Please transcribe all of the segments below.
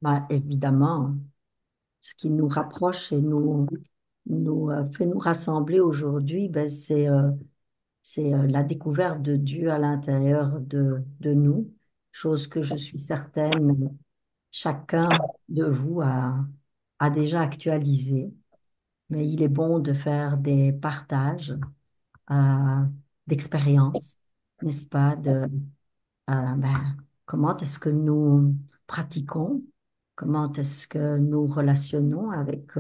Bah, évidemment, ce qui nous rapproche et nous fait nous rassembler aujourd'hui, ben, c'est la découverte de Dieu à l'intérieur de nous, chose que je suis certaine chacun de vous a déjà actualisée. Mais il est bon de faire des partages euh, d'expériences, n'est-ce pas, ben, comment est-ce que nous pratiquons, comment est-ce que nous relationnons avec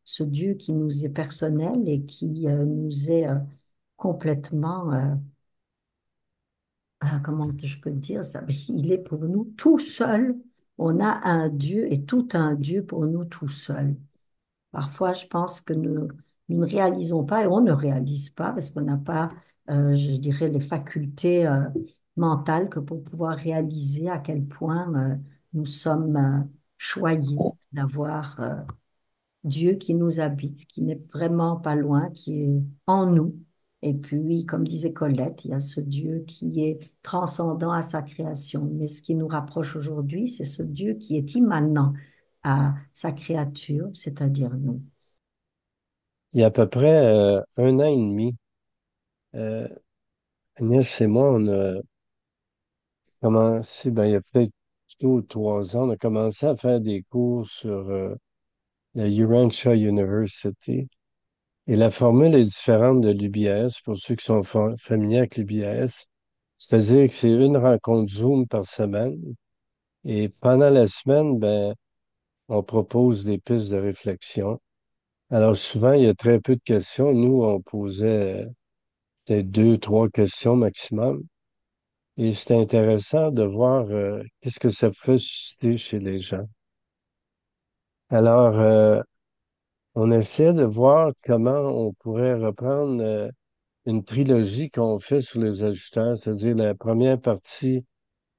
ce Dieu qui nous est personnel et qui nous est complètement, comment je peux dire ça, ben, il est pour nous tout seul. On a un Dieu et tout un Dieu pour nous tout seul. Parfois, je pense que nous ne réalisons pas et on ne réalise pas parce qu'on n'a pas, je dirais, les facultés mentales que pour pouvoir réaliser à quel point nous sommes choyés d'avoir Dieu qui nous habite, qui n'est vraiment pas loin, qui est en nous. Et puis, comme disait Colette, il y a ce Dieu qui est transcendant à sa création. Mais ce qui nous rapproche aujourd'hui, c'est ce Dieu qui est immanent à sa créature, c'est-à-dire nous. Il y a à peu près 1 an et demi, euh, Agnès et moi, on a commencé, ben, il y a peut-être plutôt 3 ans, on a commencé à faire des cours sur la Urantia University. Et la formule est différente de l'UBS, pour ceux qui sont familiers avec l'UBS. C'est-à-dire que c'est une rencontre Zoom par semaine. Et pendant la semaine, ben, on propose des pistes de réflexion. Alors souvent, il y a très peu de questions. Nous, on posait peut-être 2, 3 questions maximum. Et c'était intéressant de voir qu'est-ce que ça peut susciter chez les gens. Alors, on essaie de voir comment on pourrait reprendre une trilogie qu'on fait sur les ajusteurs, c'est-à-dire la première partie,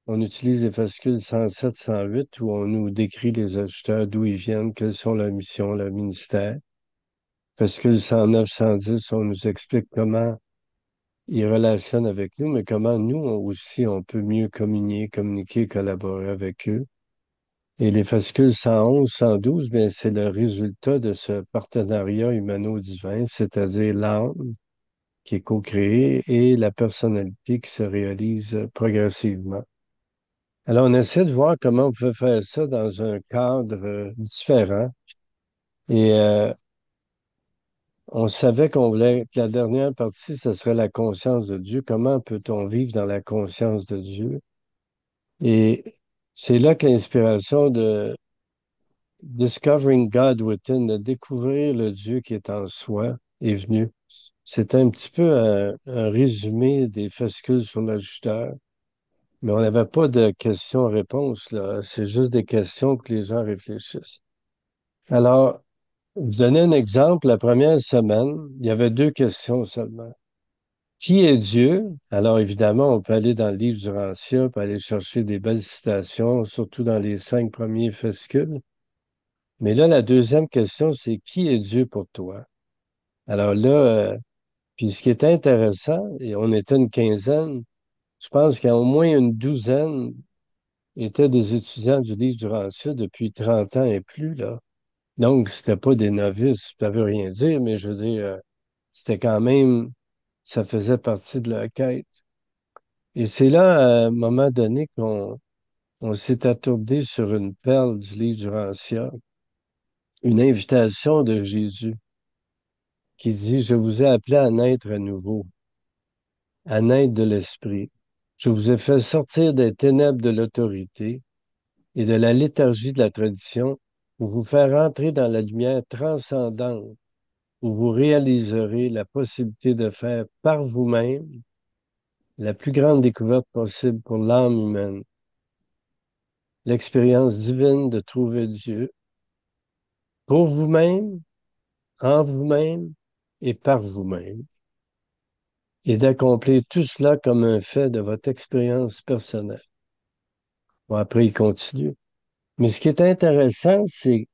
on utilise les fascicules 107, 108, où on nous décrit les ajusteurs, d'où ils viennent, quelles sont leurs missions, leur ministère. Fascicule 109, 110, on nous explique comment ils relationnent avec nous, mais comment nous aussi, on peut mieux communiquer, collaborer avec eux. Et les fascicules 111, 112, bien, c'est le résultat de ce partenariat humano-divin, c'est-à-dire l'âme qui est co-créée et la personnalité qui se réalise progressivement. Alors, on essaie de voir comment on peut faire ça dans un cadre différent. Et on savait qu'on voulait que la dernière partie, ce serait la conscience de Dieu. Comment peut-on vivre dans la conscience de Dieu? Et c'est là que l'inspiration de Discovering God Within, de découvrir le Dieu qui est en soi, est venue. C'est un petit peu un résumé des fascicules sur l'ajusteur, mais on n'avait pas de questions-réponses, là. C'est juste des questions que les gens réfléchissent. Alors, je donner un exemple. La première semaine, il y avait 2 questions seulement. Qui est Dieu? Alors, évidemment, on peut aller dans le livre du Rancia, peut aller chercher des belles citations, surtout dans les 5 premiers fascicules. Mais là, la deuxième question, c'est qui est Dieu pour toi? Alors là, puis ce qui est intéressant, et on était une quinzaine, je pense qu'il y a au moins une douzaine étaient des étudiants du livre du Rancia depuis 30 ans et plus, là. Donc, c'était pas des novices, ça veut rien dire, mais je veux dire, c'était quand même, ça faisait partie de leur quête. Et c'est là, à un moment donné, qu'on s'est attardé sur une perle du livre du Rancia, une invitation de Jésus qui dit, je vous ai appelé à naître à nouveau, à naître de l'Esprit. Je vous ai fait sortir des ténèbres de l'autorité et de la léthargie de la tradition pour vous faire entrer dans la lumière transcendante où vous réaliserez la possibilité de faire par vous-même la plus grande découverte possible pour l'âme humaine, l'expérience divine de trouver Dieu pour vous-même, en vous-même et par vous-même, et d'accomplir tout cela comme un fait de votre expérience personnelle. Bon, après, il continue. Mais ce qui est intéressant, c'est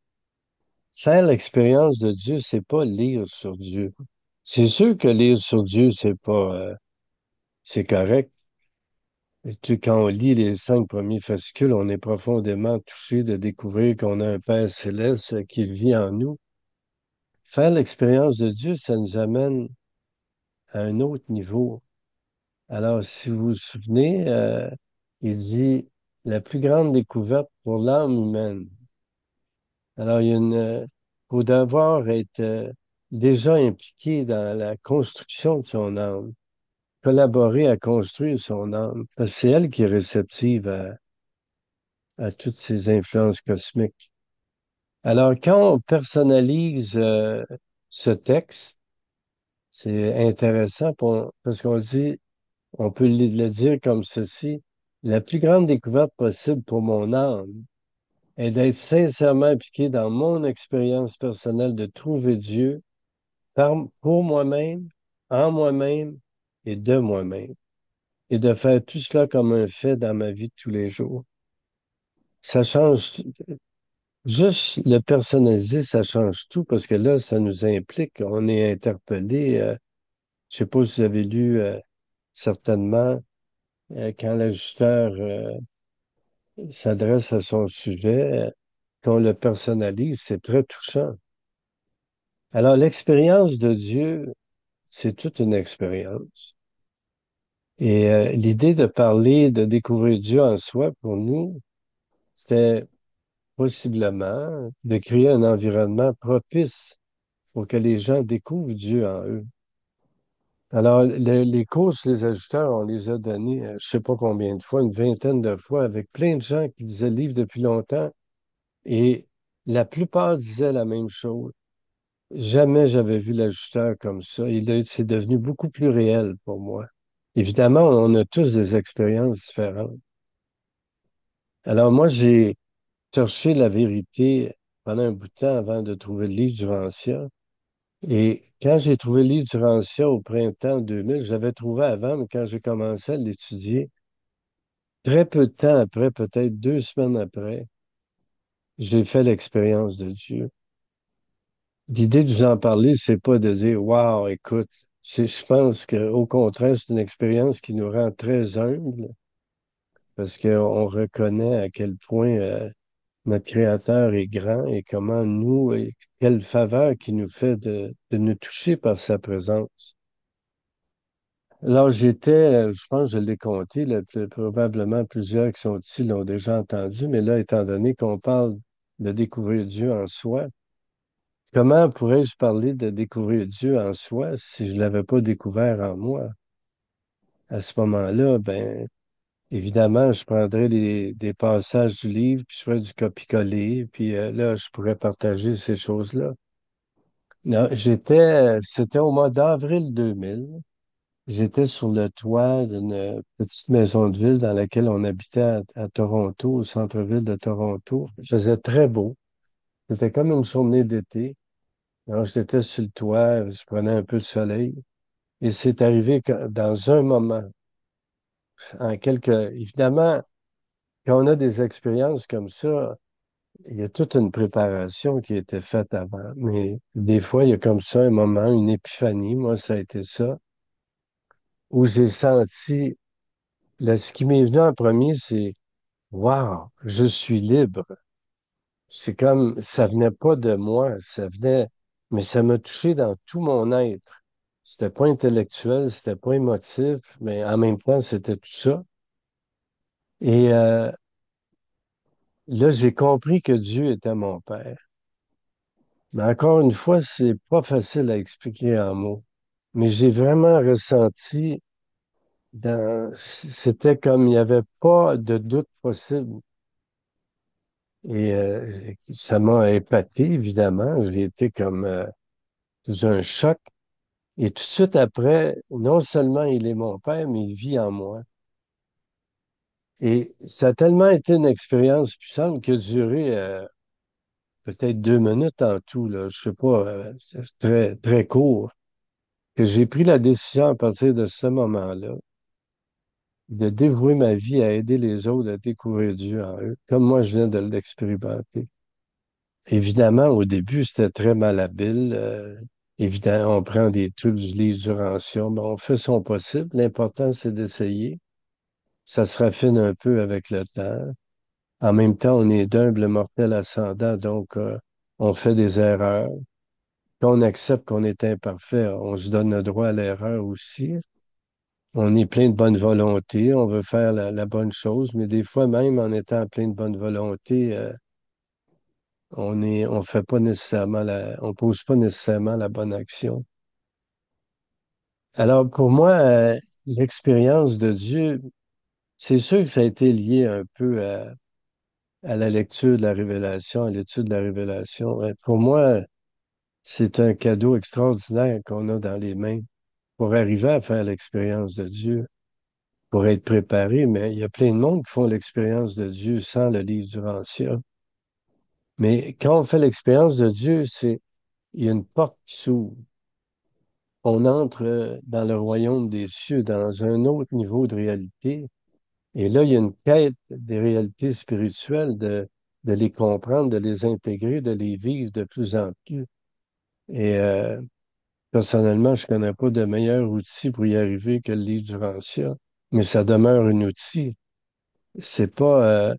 faire l'expérience de Dieu, c'est pas lire sur Dieu. C'est sûr que lire sur Dieu, c'est pas, c'est correct. Quand on lit les 5 premiers fascicules, on est profondément touché de découvrir qu'on a un Père céleste qui vit en nous. Faire l'expérience de Dieu, ça nous amène à un autre niveau. Alors, si vous vous souvenez, il dit la plus grande découverte pour l'âme humaine. Alors, faut d'abord être déjà impliqué dans la construction de son âme, collaborer à construire son âme, parce que c'est elle qui est réceptive à toutes ces influences cosmiques. Alors, quand on personnalise ce texte, c'est intéressant parce qu'on dit, on peut le dire comme ceci, la plus grande découverte possible pour mon âme est d'être sincèrement impliqué dans mon expérience personnelle de trouver Dieu pour moi-même, en moi-même et de moi-même, et de faire tout cela comme un fait dans ma vie de tous les jours. Ça change, juste le personnaliser, ça change tout parce que là, ça nous implique, on est interpellé. Je sais pas si vous avez lu certainement quand l'ajusteur s'adresse à son sujet, qu'on le personnalise, c'est très touchant. Alors, l'expérience de Dieu, c'est toute une expérience. Et l'idée de parler, de découvrir Dieu en soi, pour nous, c'était possiblement de créer un environnement propice pour que les gens découvrent Dieu en eux. Alors, les courses, les ajusteurs, on les a donnés, je sais pas combien de fois, une vingtaine de fois, avec plein de gens qui disaient le livre depuis longtemps, et la plupart disaient la même chose. Jamais j'avais vu l'ajusteur comme ça. C'est devenu beaucoup plus réel pour moi. Évidemment, on a tous des expériences différentes. Alors moi, j'ai cherché la vérité pendant un bout de temps avant de trouver le livre du Rancia. Et quand j'ai trouvé le livre du Rancia au printemps 2000, j'avais trouvé avant, mais quand j'ai commencé à l'étudier, très peu de temps après, peut-être 2 semaines après, j'ai fait l'expérience de Dieu. L'idée de vous en parler, c'est pas de dire, waouh, écoute, je pense qu'au contraire, c'est une expérience qui nous rend très humbles parce qu'on reconnaît à quel point notre Créateur est grand et comment et quelle faveur qu'il nous fait de nous toucher par sa présence. Alors, je pense que je l'ai compté, là, probablement plusieurs qui sont ici l'ont déjà entendu, mais là, étant donné qu'on parle de découvrir Dieu en soi, comment pourrais-je parler de découvrir Dieu en soi si je ne l'avais pas découvert en moi? À ce moment-là, ben, évidemment, je prendrais des passages du livre, puis je ferais du copier-coller, puis là, je pourrais partager ces choses-là. Non, c'était au mois d'avril 2000. J'étais sur le toit d'une petite maison de ville dans laquelle on habitait à Toronto, au centre-ville de Toronto. Il faisait très beau. C'était comme une journée d'été. Alors, j'étais sur le toit, je prenais un peu de soleil. Et c'est arrivé que dans un moment, évidemment, quand on a des expériences comme ça, il y a toute une préparation qui a été faite avant. Mais des fois, il y a comme ça un moment, une épiphanie. Moi, ça a été ça, où j'ai senti, là, ce qui m'est venu en premier, c'est waouh, je suis libre. C'est comme, ça venait pas de moi, mais ça m'a touché dans tout mon être. C'était pas intellectuel, c'était pas émotif, mais en même temps, c'était tout ça. Et là, j'ai compris que Dieu était mon Père. Mais encore une fois, c'est pas facile à expliquer en mots. Mais j'ai vraiment ressenti c'était comme il n'y avait pas de doute possible. Et ça m'a épaté, évidemment. J'ai été comme sous un choc. Et tout de suite après, non seulement il est mon père, mais il vit en moi. Et ça a tellement été une expérience puissante qui a duré peut-être 2 minutes en tout, là. Je sais pas, c'est très, très court, que j'ai pris la décision à partir de ce moment-là de dévouer ma vie à aider les autres à découvrir Dieu en eux, comme moi je viens de l'expérimenter. Évidemment, au début, c'était très malhabile. Évidemment, on prend des trucs du livre du Rancion, mais on fait son possible. L'important, c'est d'essayer. ça se raffine un peu avec le temps. En même temps, on est d'humbles mortels ascendants, donc on fait des erreurs. Quand on accepte qu'on est imparfait, on se donne le droit à l'erreur aussi. On est plein de bonne volonté, on veut faire la bonne chose, mais des fois, même en étant plein de bonne volonté, on fait pas nécessairement on pose pas nécessairement la bonne action. Alors, pour moi, l'expérience de Dieu, c'est sûr que ça a été lié un peu à la lecture de la Révélation, à l'étude de la Révélation. Pour moi, c'est un cadeau extraordinaire qu'on a dans les mains pour arriver à faire l'expérience de Dieu, pour être préparé, mais il y a plein de monde qui font l'expérience de Dieu sans le livre du Rancia. Mais quand on fait l'expérience de Dieu, il y a une porte qui s'ouvre. On entre dans le royaume des cieux, dans un autre niveau de réalité. Et là, il y a une quête des réalités spirituelles, de les comprendre, de les intégrer, de les vivre de plus en plus. Et personnellement, je connais pas de meilleur outil pour y arriver que le livre du Rancia, mais ça demeure un outil. C'est pas,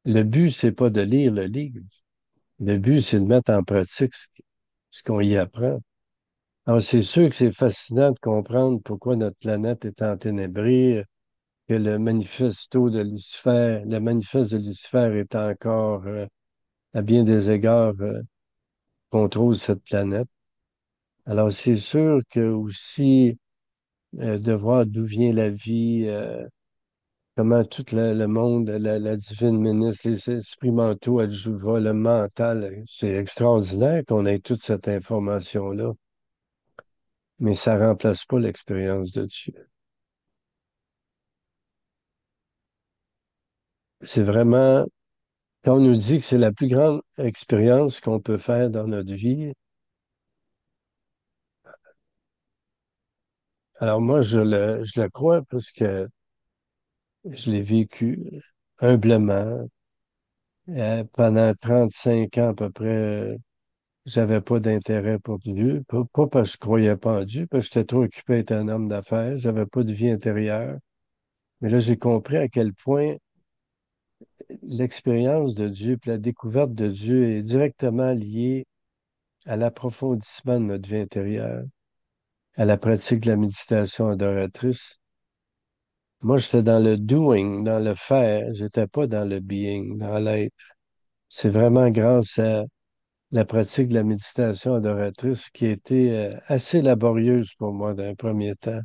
le but, c'est pas de lire le livre. Le but, c'est de mettre en pratique ce qu'on y apprend. Alors, c'est sûr que c'est fascinant de comprendre pourquoi notre planète est enténébrée, que le manifeste de Lucifer est encore, à bien des égards, contrôle cette planète. Alors, c'est sûr que aussi, de voir d'où vient la vie, comment tout le monde, la divine ministre, les esprits mentaux, Adjuva, le mental, c'est extraordinaire qu'on ait toute cette information-là, mais ça remplace pas l'expérience de Dieu. C'est vraiment, quand on nous dit que c'est la plus grande expérience qu'on peut faire dans notre vie, alors moi, je le crois parce que je l'ai vécu humblement. Pendant 35 ans à peu près, j'avais pas d'intérêt pour Dieu. Pas parce que je croyais pas en Dieu, parce que j'étais trop occupé à être un homme d'affaires. J'avais pas de vie intérieure. Mais là, j'ai compris à quel point l'expérience de Dieu, puis la découverte de Dieu est directement liée à l'approfondissement de notre vie intérieure, à la pratique de la méditation adoratrice. Moi, j'étais dans le doing, dans le faire. J'étais pas dans le being, dans l'être. C'est vraiment grâce à la pratique de la méditation adoratrice qui a été assez laborieuse pour moi d'un premier temps.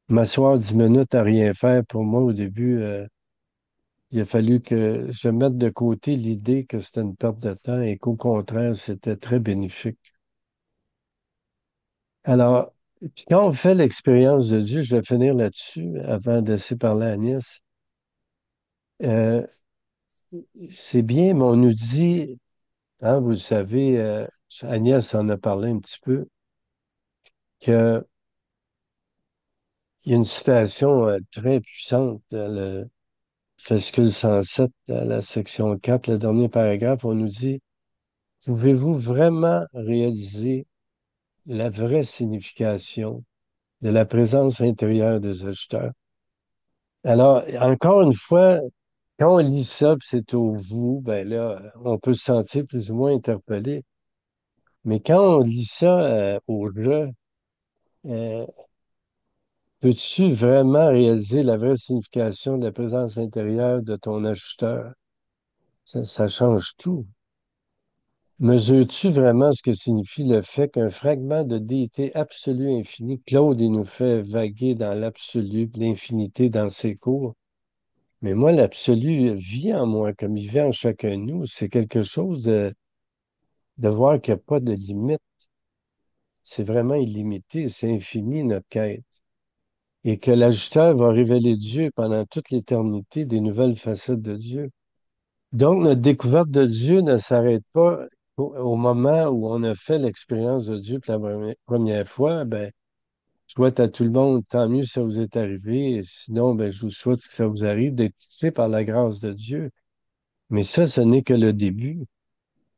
M'asseoir 10 minutes à rien faire, pour moi, au début, il a fallu que je mette de côté l'idée que c'était une perte de temps et qu'au contraire, c'était très bénéfique. Alors, puis quand on fait l'expérience de Dieu, je vais finir là-dessus avant de laisser parler à Agnès. Euh, c'est bien, mais on nous dit, hein, vous le savez, Agnès en a parlé un petit peu, que il y a une citation très puissante dans le fascicule 107, à la section 4, le dernier paragraphe. On nous dit, pouvez-vous vraiment réaliser la vraie signification de la présence intérieure des ajusteurs? Alors, encore une fois, quand on lit ça, puis c'est au vous, ben là, on peut se sentir plus ou moins interpellé. Mais quand on lit ça au je, euh, peux-tu vraiment réaliser la vraie signification de la présence intérieure de ton ajusteur? Ça change tout. Mesures-tu vraiment ce que signifie le fait qu'un fragment de déité absolue infinie, Claude, il nous fait vaguer dans l'absolu, l'infinité dans ses cours. Mais moi, l'absolu vit en moi comme il vit en chacun de nous. C'est quelque chose de voir qu'il n'y a pas de limite. C'est vraiment illimité, c'est infini notre quête. Et que l'ajusteur va révéler Dieu pendant toute l'éternité, des nouvelles facettes de Dieu. Donc, notre découverte de Dieu ne s'arrête pas au moment où on a fait l'expérience de Dieu pour la première fois. Ben, je souhaite à tout le monde, tant mieux si ça vous est arrivé. Et sinon, ben, je vous souhaite que ça vous arrive d'être touché par la grâce de Dieu. Mais ça, ce n'est que le début.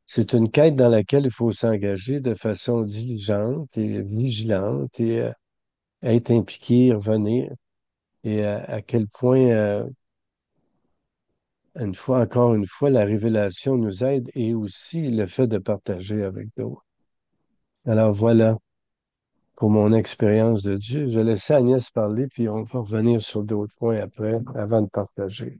C'est une quête dans laquelle il faut s'engager de façon diligente et vigilante et être impliqué, revenir. et à quel point, encore une fois, la révélation nous aide et aussi le fait de partager avec d'autres. Alors voilà pour mon expérience de Dieu. Je vais laisser Agnès parler, puis on va revenir sur d'autres points après, avant de partager.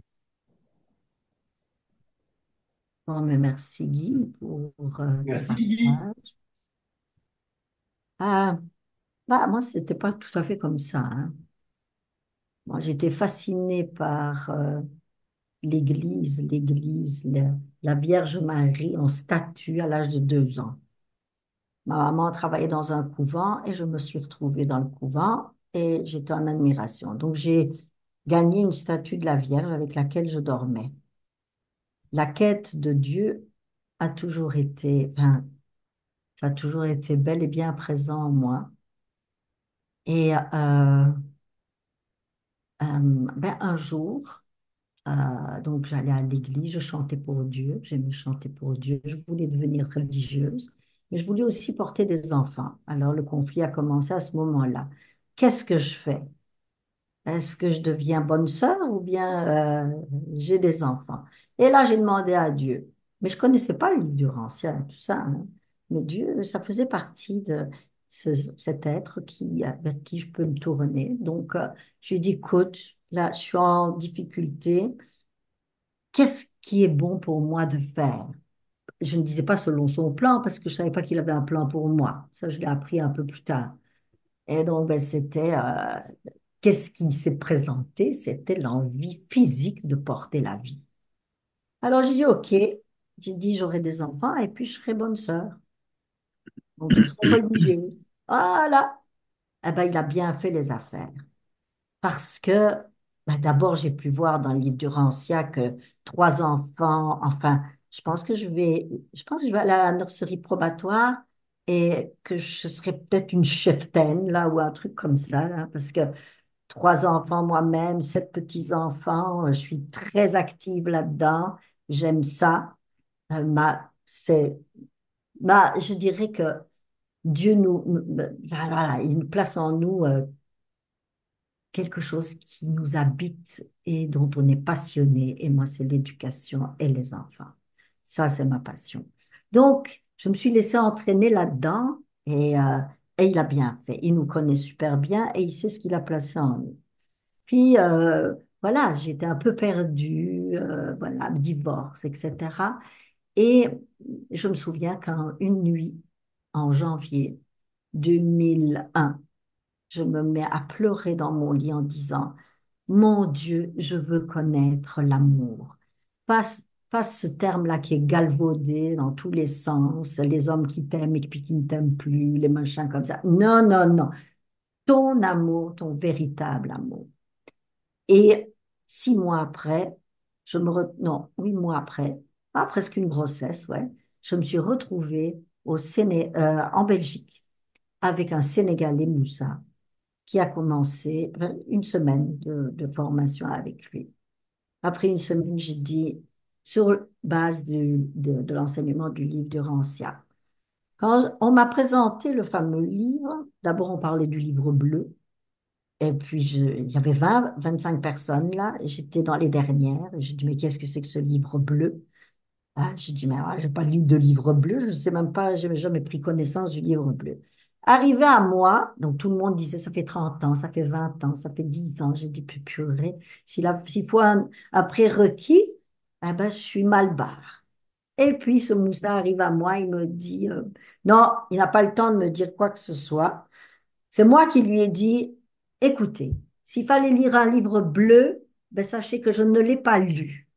Bon, mais merci Guy pour ton Merci Guigui. partage. Ah, bah, moi, c'était pas tout à fait comme ça, hein. Moi, j'étais fascinée par la Vierge Marie en statue à l'âge de 2 ans. Ma maman travaillait dans un couvent et je me suis retrouvée dans le couvent et j'étais en admiration. Donc, j'ai gagné une statue de la Vierge avec laquelle je dormais. La quête de Dieu a toujours été, enfin, ça a toujours été bel et bien présent en moi. Et ben, un jour, donc j'allais à l'église, je chantais pour Dieu, j'aimais chanter pour Dieu, je voulais devenir religieuse, mais je voulais aussi porter des enfants. Alors le conflit a commencé à ce moment-là. Qu'est-ce que je fais? Est-ce que je deviens bonne sœur ou bien j'ai des enfants? Et là, j'ai demandé à Dieu. Mais je connaissais pas le livre du Rancien, tout ça, hein. Mais Dieu, ça faisait partie de cet être vers qui je peux me tourner. Donc, je lui ai dit, écoute, là, je suis en difficulté. Qu'est-ce qui est bon pour moi de faire? Je ne disais pas selon son plan parce que je savais pas qu'il avait un plan pour moi. Ça, je l'ai appris un peu plus tard. Et donc, ben, qu'est-ce qui s'est présenté? C'était l'envie physique de porter la vie. Alors j'ai dit, OK, j'ai dit, j'aurai des enfants et puis je serai bonne sœur. Donc je serai religieuse. Voilà. Eh ben, il a bien fait les affaires. Parce que d'abord, j'ai pu voir dans le livre du Rancia que 3 enfants, enfin, je pense que je vais aller à la nurserie probatoire et que je serai peut-être une cheftaine, là, ou un truc comme ça, là, parce que 3 enfants moi-même, 7 petits-enfants. Je suis très active là-dedans. J'aime ça. Je dirais que Dieu voilà, il nous place en nous quelque chose qui nous habite et dont on est passionné. Et moi, c'est l'éducation et les enfants. Ça, c'est ma passion. Donc, je me suis laissée entraîner là-dedans et il a bien fait. Il nous connaît super bien et il sait ce qu'il a placé en nous. Puis, voilà, j'étais un peu perdue, voilà, divorce, etc. Et je me souviens qu'une nuit, en janvier 2001, je me mets à pleurer dans mon lit en disant, Mon Dieu, je veux connaître l'amour. Pas, pas ce terme-là qui est galvaudé dans tous les sens, les hommes qui t'aiment et puis qui ne t'aiment plus, les machins comme ça. Non, non, non. Ton amour, ton véritable amour. Et 6 mois après, non, 8 mois après, presque une grossesse, ouais, je me suis retrouvée en Belgique avec un Sénégalais, Moussa, qui a commencé une semaine de formation avec lui. Après une semaine, j'ai dit, sur base de l'enseignement du livre de Rancia, quand on m'a présenté le fameux livre, d'abord on parlait du livre bleu, et puis, il y avait 25 personnes là, et j'étais dans les dernières. Et j'ai dit, mais qu'est-ce que c'est que ce livre bleu? Ah, j'ai dit, mais je n'ai pas lu de livre bleu, je ne sais même pas, je n'avais jamais pris connaissance du livre bleu. Arrivé à moi, donc tout le monde disait, ça fait 30 ans, ça fait 20 ans, ça fait 10 ans. J'ai dit, purée, s'il faut un prérequis, eh ben, je suis mal barre. Et puis, ce Moussa arrive à moi, il me dit, non, il n'a pas le temps de me dire quoi que ce soit. C'est moi qui lui ai dit, écoutez, s'il fallait lire un livre bleu, ben sachez que je ne l'ai pas lu.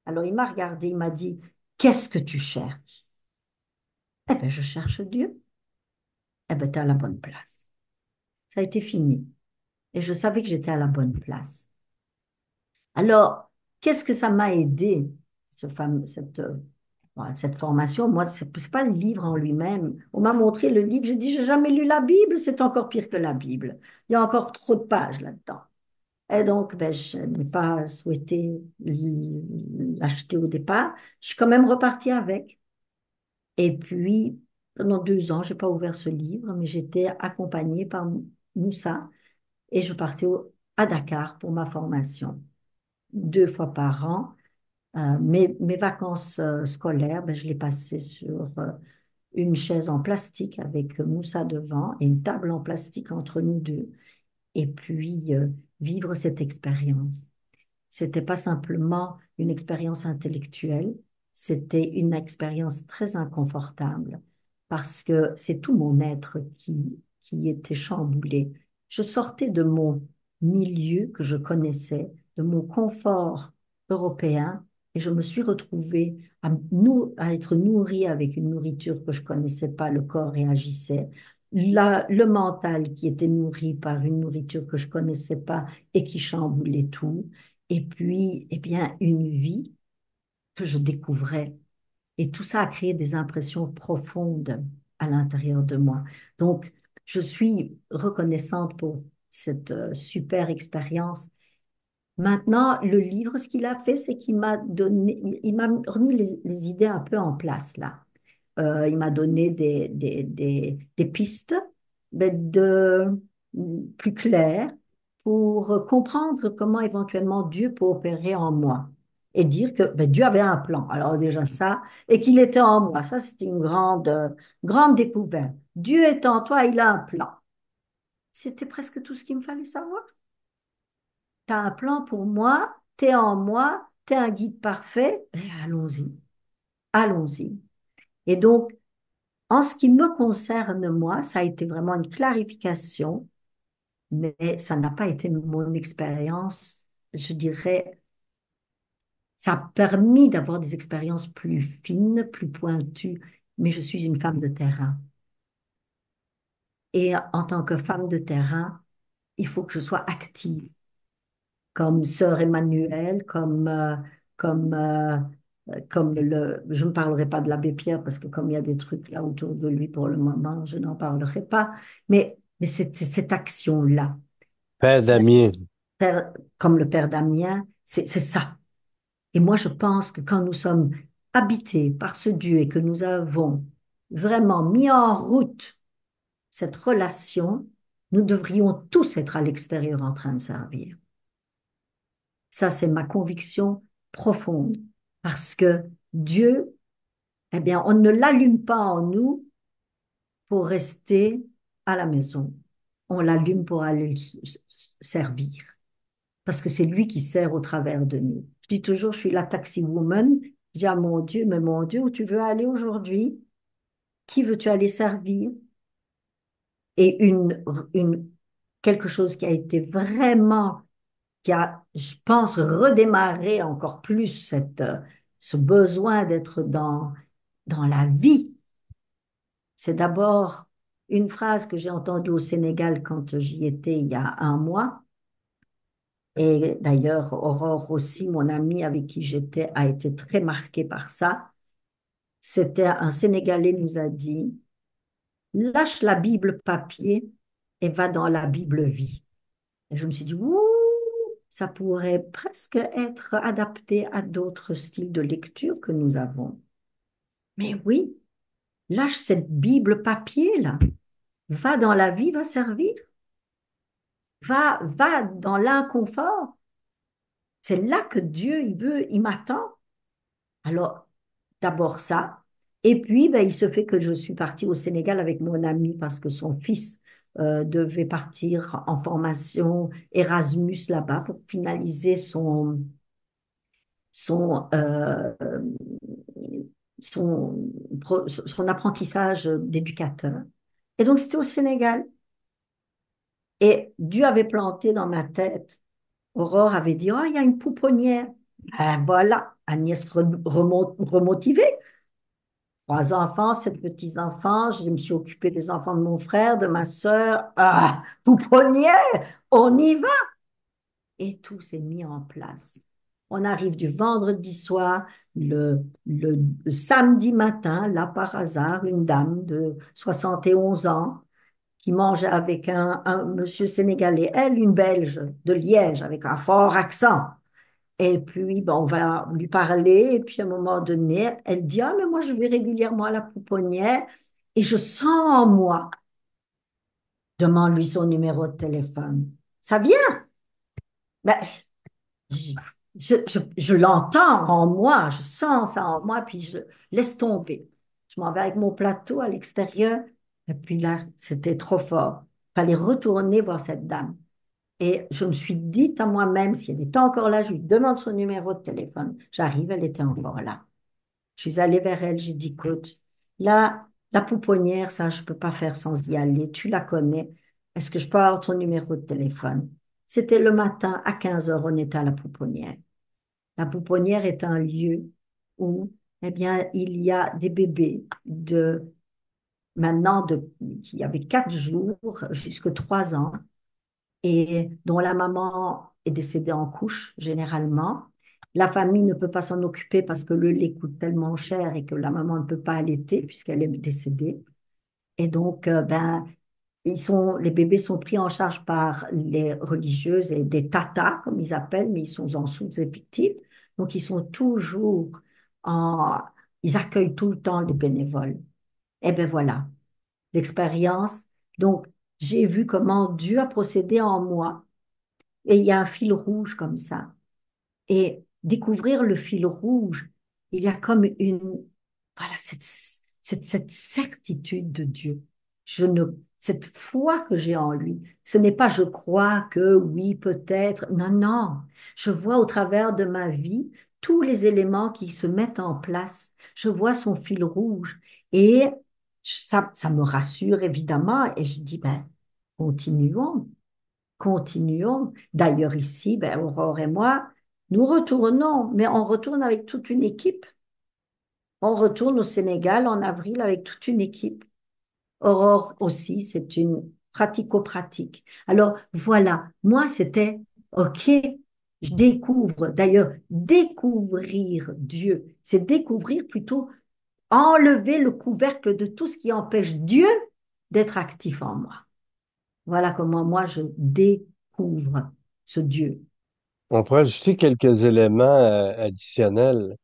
Alors il m'a regardé, il m'a dit, qu'est-ce que tu cherches? Eh bien, je cherche Dieu. Eh bien, tu es à la bonne place. Ça a été fini. Et je savais que j'étais à la bonne place. Alors, qu'est-ce que ça m'a aidé, cette formation? Moi, c'est pas le livre en lui-même. On m'a montré le livre, j'ai dit, j'ai jamais lu la Bible, c'est encore pire que la Bible. Il y a encore trop de pages là-dedans. Et donc, ben, je n'ai pas souhaité l'acheter au départ. Je suis quand même repartie avec. Et puis, pendant 2 ans, je n'ai pas ouvert ce livre, mais j'étais accompagnée par Moussa et je partais à Dakar pour ma formation, 2 fois par an. Mes vacances scolaires, ben, je les passais sur une chaise en plastique avec Moussa devant et une table en plastique entre nous deux. Et puis, vivre cette expérience. C'était pas simplement une expérience intellectuelle, c'était une expérience très inconfortable parce que c'est tout mon être qui était chamboulé. Je sortais de mon milieu que je connaissais, de mon confort européen, et je me suis retrouvée à être nourrie avec une nourriture que je connaissais pas, le corps réagissait. Le mental qui était nourri par une nourriture que je connaissais pas et qui chamboulait tout. Et puis, eh bien, une vie que je découvrais. Et tout ça a créé des impressions profondes à l'intérieur de moi. Donc, je suis reconnaissante pour cette super expérience. Maintenant, le livre, ce qu'il a fait, c'est qu'il m'a donné, il m'a remis les idées un peu en place là. Il m'a donné des pistes ben, plus claires pour comprendre comment éventuellement Dieu peut opérer en moi et dire que ben, Dieu avait un plan. Alors déjà ça, et qu'il était en moi. Ça, c'était une grande découverte. Dieu est en toi, il a un plan. C'était presque tout ce qu'il me fallait savoir. Tu as un plan pour moi, tu es en moi, tu es un guide parfait. Ben, allons-y, allons-y. Et donc, en ce qui me concerne, moi, ça a été vraiment une clarification, mais ça n'a pas été mon expérience, je dirais, ça a permis d'avoir des expériences plus fines, plus pointues, mais je suis une femme de terrain. Et en tant que femme de terrain, il faut que je sois active, comme sœur Emmanuel, je ne parlerai pas de l'abbé Pierre parce que comme il y a des trucs là autour de lui pour le moment, je n'en parlerai pas. Mais c'est cette action-là, Père Damien, Père- comme le père Damien, c'est ça. Et moi, je pense que quand nous sommes habités par ce Dieu et que nous avons vraiment mis en route cette relation, nous devrions tous être à l'extérieur en train de servir. Ça, c'est ma conviction profonde. Parce que Dieu, eh bien, on ne l'allume pas en nous pour rester à la maison. On l'allume pour aller servir. Parce que c'est lui qui sert au travers de nous. Je dis toujours, je suis la taxi woman. Je dis à mon Dieu, mais mon Dieu, où tu veux aller aujourd'hui? Qui veux-tu aller servir? Et quelque chose qui a été vraiment qui a, je pense, redémarré encore plus ce besoin d'être dans la vie. C'est d'abord une phrase que j'ai entendue au Sénégal quand j'y étais il y a un mois. Et d'ailleurs, Aurore aussi, mon amie avec qui j'étais, a été très marquée par ça. C'était un Sénégalais nous a dit, lâche la Bible papier et va dans la Bible vie. Et je me suis dit, ouh, ça pourrait presque être adapté à d'autres styles de lecture que nous avons. Mais oui, lâche cette Bible papier là, va dans la vie, va servir, va dans l'inconfort. C'est là que Dieu, il m'attend. Alors, d'abord ça. Et puis, ben, il se fait que je suis partie au Sénégal avec mon ami parce que son fils devait partir en formation Erasmus là-bas pour finaliser son, euh, son apprentissage d'éducateur. Et donc, c'était au Sénégal. Et Dieu avait planté dans ma tête, Aurore avait dit, oh, il y a une pouponnière. Ben voilà, Agnès remotivée. 3 enfants, 7 petits-enfants. Je me suis occupée des enfants de mon frère, de ma sœur. Ah, pouponnière, on y va. Et tout s'est mis en place. On arrive du vendredi soir, le samedi matin, là par hasard, une dame de 71 ans qui mange avec un monsieur sénégalais, elle, une Belge de Liège, avec un fort accent. Et puis, ben, on va lui parler, et puis à un moment donné, elle dit, ah, mais moi, je vais régulièrement à la pouponnière, et je sens en moi, demande-lui son numéro de téléphone. Ça vient. Ben, je, je l'entends en moi, je sens ça en moi, puis je laisse tomber. Je m'en vais avec mon plateau à l'extérieur, et puis là, c'était trop fort. Il fallait retourner voir cette dame. Et je me suis dit à moi-même, si elle était encore là, je lui demande son numéro de téléphone. J'arrive, elle était encore là. Je suis allée vers elle, j'ai dit, écoute, là, la pouponnière, ça, je ne peux pas faire sans y aller. Tu la connais. Est-ce que je peux avoir ton numéro de téléphone? C'était le matin, à 15 heures, on était à la pouponnière. La pouponnière est un lieu où, eh bien, il y a des bébés maintenant, qui avaient 4 jours jusqu'à 3 ans et dont la maman est décédée en couche, généralement. La famille ne peut pas s'en occuper parce que le lait coûte tellement cher et que la maman ne peut pas allaiter puisqu'elle est décédée. Et donc, ben, les bébés sont pris en charge par les religieuses et des tatas, comme ils appellent, mais ils sont en sous-effectif. Donc, ils sont toujours en... Ils accueillent tout le temps les bénévoles. Et ben voilà, l'expérience. Donc, j'ai vu comment Dieu a procédé en moi. Et il y a un fil rouge comme ça. Et découvrir le fil rouge, il y a comme voilà, cette certitude de Dieu. Cette foi que j'ai en lui, ce n'est pas je crois que oui, peut-être. Non, non. Je vois au travers de ma vie tous les éléments qui se mettent en place. Je vois son fil rouge. Et ça me rassure évidemment. Et je dis, ben, continuons. Continuons. D'ailleurs, ici, ben, Aurore et moi, nous retournons, mais on retourne avec toute une équipe. On retourne au Sénégal en avril avec toute une équipe. Aurore aussi, c'est une pratico-pratique. Alors voilà, moi, c'était OK, je découvre. D'ailleurs, découvrir Dieu, c'est découvrir plutôt enlever le couvercle de tout ce qui empêche Dieu d'être actif en moi. Voilà comment moi, je découvre ce Dieu. On pourrait ajouter quelques éléments additionnels.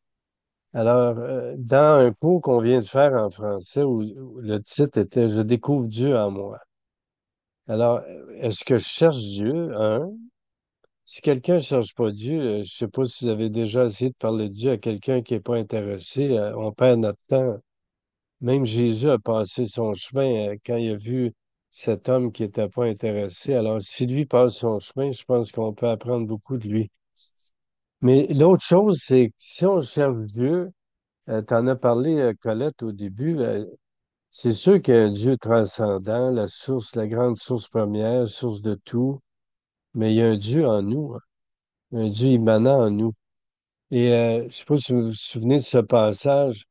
Alors, dans un cours qu'on vient de faire en français, où le titre était Je découvre Dieu en moi. Alors, est-ce que je cherche Dieu? Si quelqu'un ne cherche pas Dieu, je ne sais pas si vous avez déjà essayé de parler de Dieu à quelqu'un qui n'est pas intéressé, on perd notre temps. Même Jésus a passé son chemin quand il a vu cet homme qui n'était pas intéressé. Alors, si lui passe son chemin, je pense qu'on peut apprendre beaucoup de lui. Mais l'autre chose, c'est que si on cherche Dieu, tu en as parlé, Colette, au début, c'est sûr qu'il y a un Dieu transcendant, la source, la grande source première, source de tout, mais il y a un Dieu en nous, hein, un Dieu immanent en nous. Et je ne sais pas si vous vous souvenez de ce passage.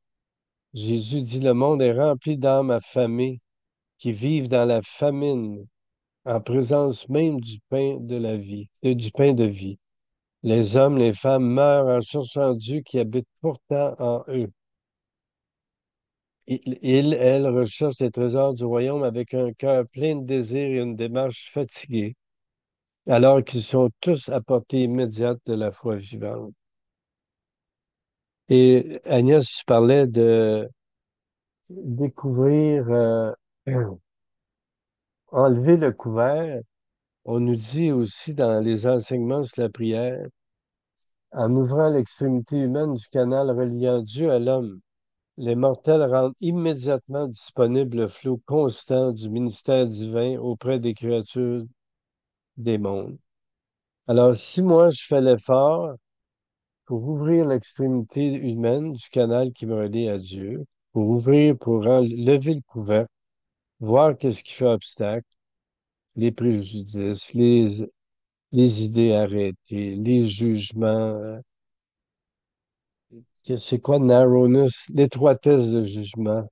Jésus dit, le monde est rempli d'âmes affamées qui vivent dans la famine, en présence même du pain de la vie, du pain de vie. Les hommes, les femmes meurent en cherchant Dieu qui habite pourtant en eux. Elles recherchent les trésors du royaume avec un cœur plein de désir et une démarche fatiguée, alors qu'ils sont tous à portée immédiate de la foi vivante. Et Agnès, tu parlais de découvrir, enlever le couvert. On nous dit aussi dans les enseignements sur la prière, en ouvrant l'extrémité humaine du canal reliant Dieu à l'homme, les mortels rendent immédiatement disponible le flot constant du ministère divin auprès des créatures des mondes. Alors, si moi je fais l'effort pour ouvrir l'extrémité humaine du canal qui me relie à Dieu, pour ouvrir, lever le couvercle, voir qu'est-ce qui fait obstacle, les préjudices, les idées arrêtées, les jugements, c'est quoi narrowness, l'étroitesse de jugement.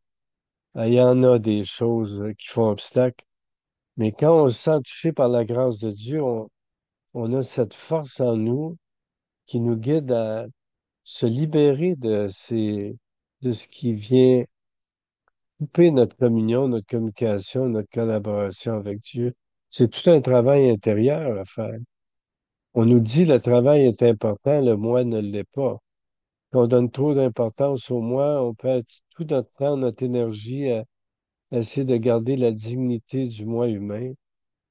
Il y en a des choses qui font obstacle, mais quand on se sent touché par la grâce de Dieu, on a cette force en nous qui nous guide à se libérer de ce qui vient couper notre communion, notre communication, notre collaboration avec Dieu. C'est tout un travail intérieur à faire. On nous dit le travail est important, le moi ne l'est pas. Quand on donne trop d'importance au moi, on peut être tout notre temps, notre énergie à essayer de garder la dignité du moi humain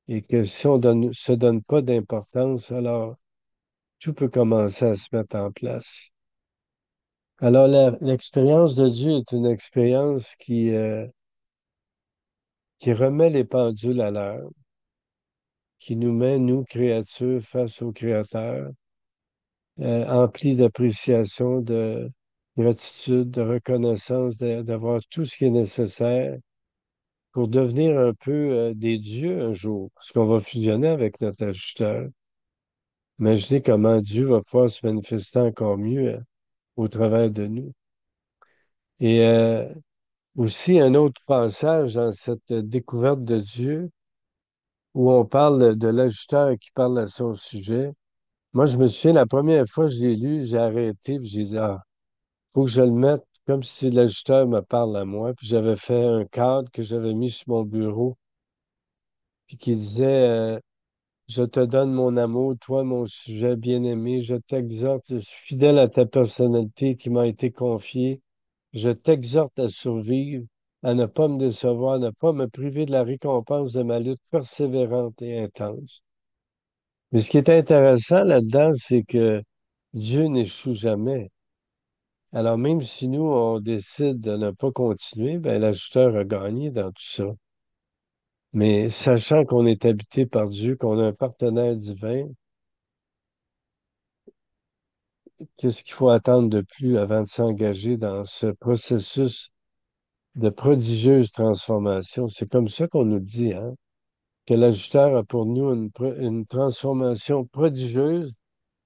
et que si on se donne pas d'importance, alors tout peut commencer à se mettre en place. Alors, l'expérience de Dieu est une expérience qui remet les pendules à l'heure, qui nous met, nous, créatures, face au Créateur, emplis d'appréciation, de gratitude, de reconnaissance, d'avoir tout ce qui est nécessaire pour devenir un peu des dieux un jour, parce qu'on va fusionner avec notre ajusteur. Imaginez comment Dieu va pouvoir se manifester encore mieux au travers de nous. Et aussi un autre passage dans cette découverte de Dieu où on parle de l'ajusteur qui parle à son sujet. Moi, je me souviens, la première fois que je l'ai lu, j'ai arrêté, puis j'ai dit, ah, faut que je le mette comme si l'ajusteur me parle à moi. Puis j'avais fait un cadre que j'avais mis sur mon bureau, puis qui disait, je te donne mon amour, toi, mon sujet bien-aimé, je t'exhorte, je suis fidèle à ta personnalité qui m'a été confiée. Je t'exhorte à survivre, à ne pas me décevoir, à ne pas me priver de la récompense de ma lutte persévérante et intense. Mais ce qui est intéressant là-dedans, c'est que Dieu n'échoue jamais. Alors même si nous, on décide de ne pas continuer, ben, l'ajusteur a gagné dans tout ça. Mais sachant qu'on est habité par Dieu, qu'on a un partenaire divin, qu'est-ce qu'il faut attendre de plus avant de s'engager dans ce processus de prodigieuse transformation? C'est comme ça qu'on nous dit, hein, que l'ajusteur a pour nous une transformation prodigieuse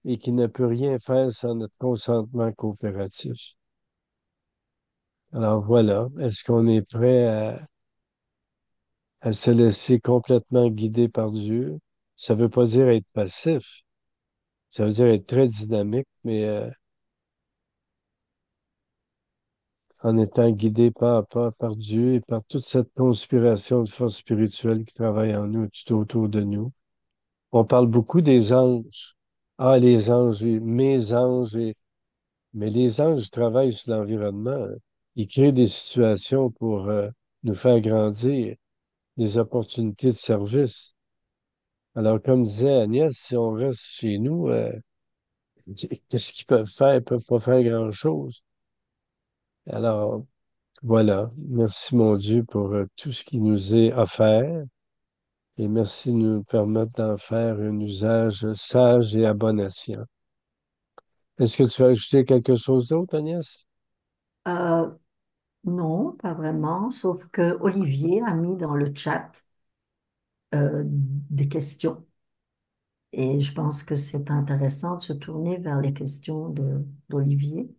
et qui ne peut rien faire sans notre consentement coopératif. Alors voilà, est-ce qu'on est prêt à se laisser complètement guider par Dieu? Ça veut pas dire être passif, ça veut dire être très dynamique, mais en étant guidé pas à pas par Dieu et par toute cette conspiration de forces spirituelles qui travaille en nous, tout autour de nous. On parle beaucoup des anges. Ah, les anges, mes anges, mais les anges travaillent sur l'environnement, hein. Ils créent des situations pour nous faire grandir, des opportunités de service. Alors, comme disait Agnès, si on reste chez nous, qu'est-ce qu'ils peuvent faire? Ils peuvent pas faire grand-chose. Alors, voilà. Merci, mon Dieu, pour tout ce qui nous est offert et merci de nous permettre d'en faire un usage sage et à bon escient. Est-ce que tu veux ajouter quelque chose d'autre, Agnès? Euh, non, pas vraiment, sauf que Olivier a mis dans le chat des questions. Et je pense que c'est intéressant de se tourner vers les questions d'Olivier.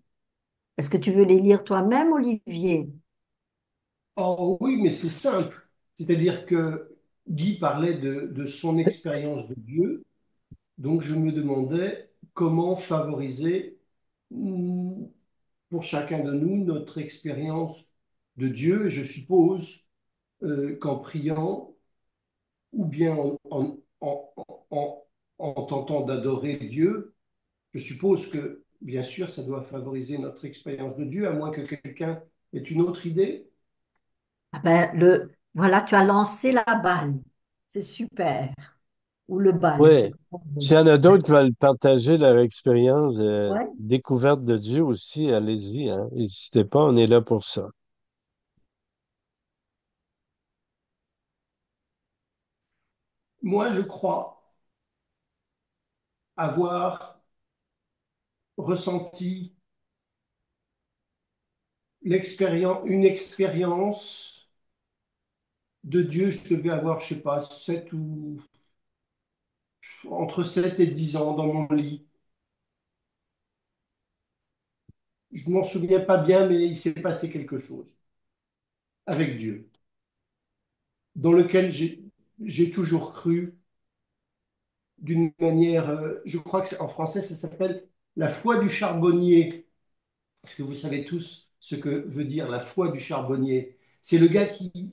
Est-ce que tu veux les lire toi-même, Olivier? Oh oui, mais c'est simple. C'est-à-dire que Guy parlait de son expérience de Dieu, donc je me demandais comment favoriser pour chacun de nous notre expérience de Dieu. Et je suppose qu'en priant, ou bien en- en tentant d'adorer Dieu, je suppose que, bien sûr, ça doit favoriser notre expérience de Dieu, à moins que quelqu'un ait une autre idée. Ah ben, voilà, tu as lancé la balle. C'est super. Ou le bal, c'est Oui. comme on S'il veut. y en a d'autres qui veulent partager leur expérience Ouais. découverte de Dieu aussi, allez-y, hein. N'hésitez pas, on est là pour ça. Moi, je crois avoir ressenti une expérience de Dieu. Je devais avoir, je sais pas, entre 7 et 10 ans dans mon lit. Je m'en souviens pas bien, mais il s'est passé quelque chose avec Dieu, dans lequel j'ai toujours cru d'une manière, je crois que en français, ça s'appelle la foi du charbonnier. Est-ce que vous savez tous ce que veut dire la foi du charbonnier? C'est le gars qui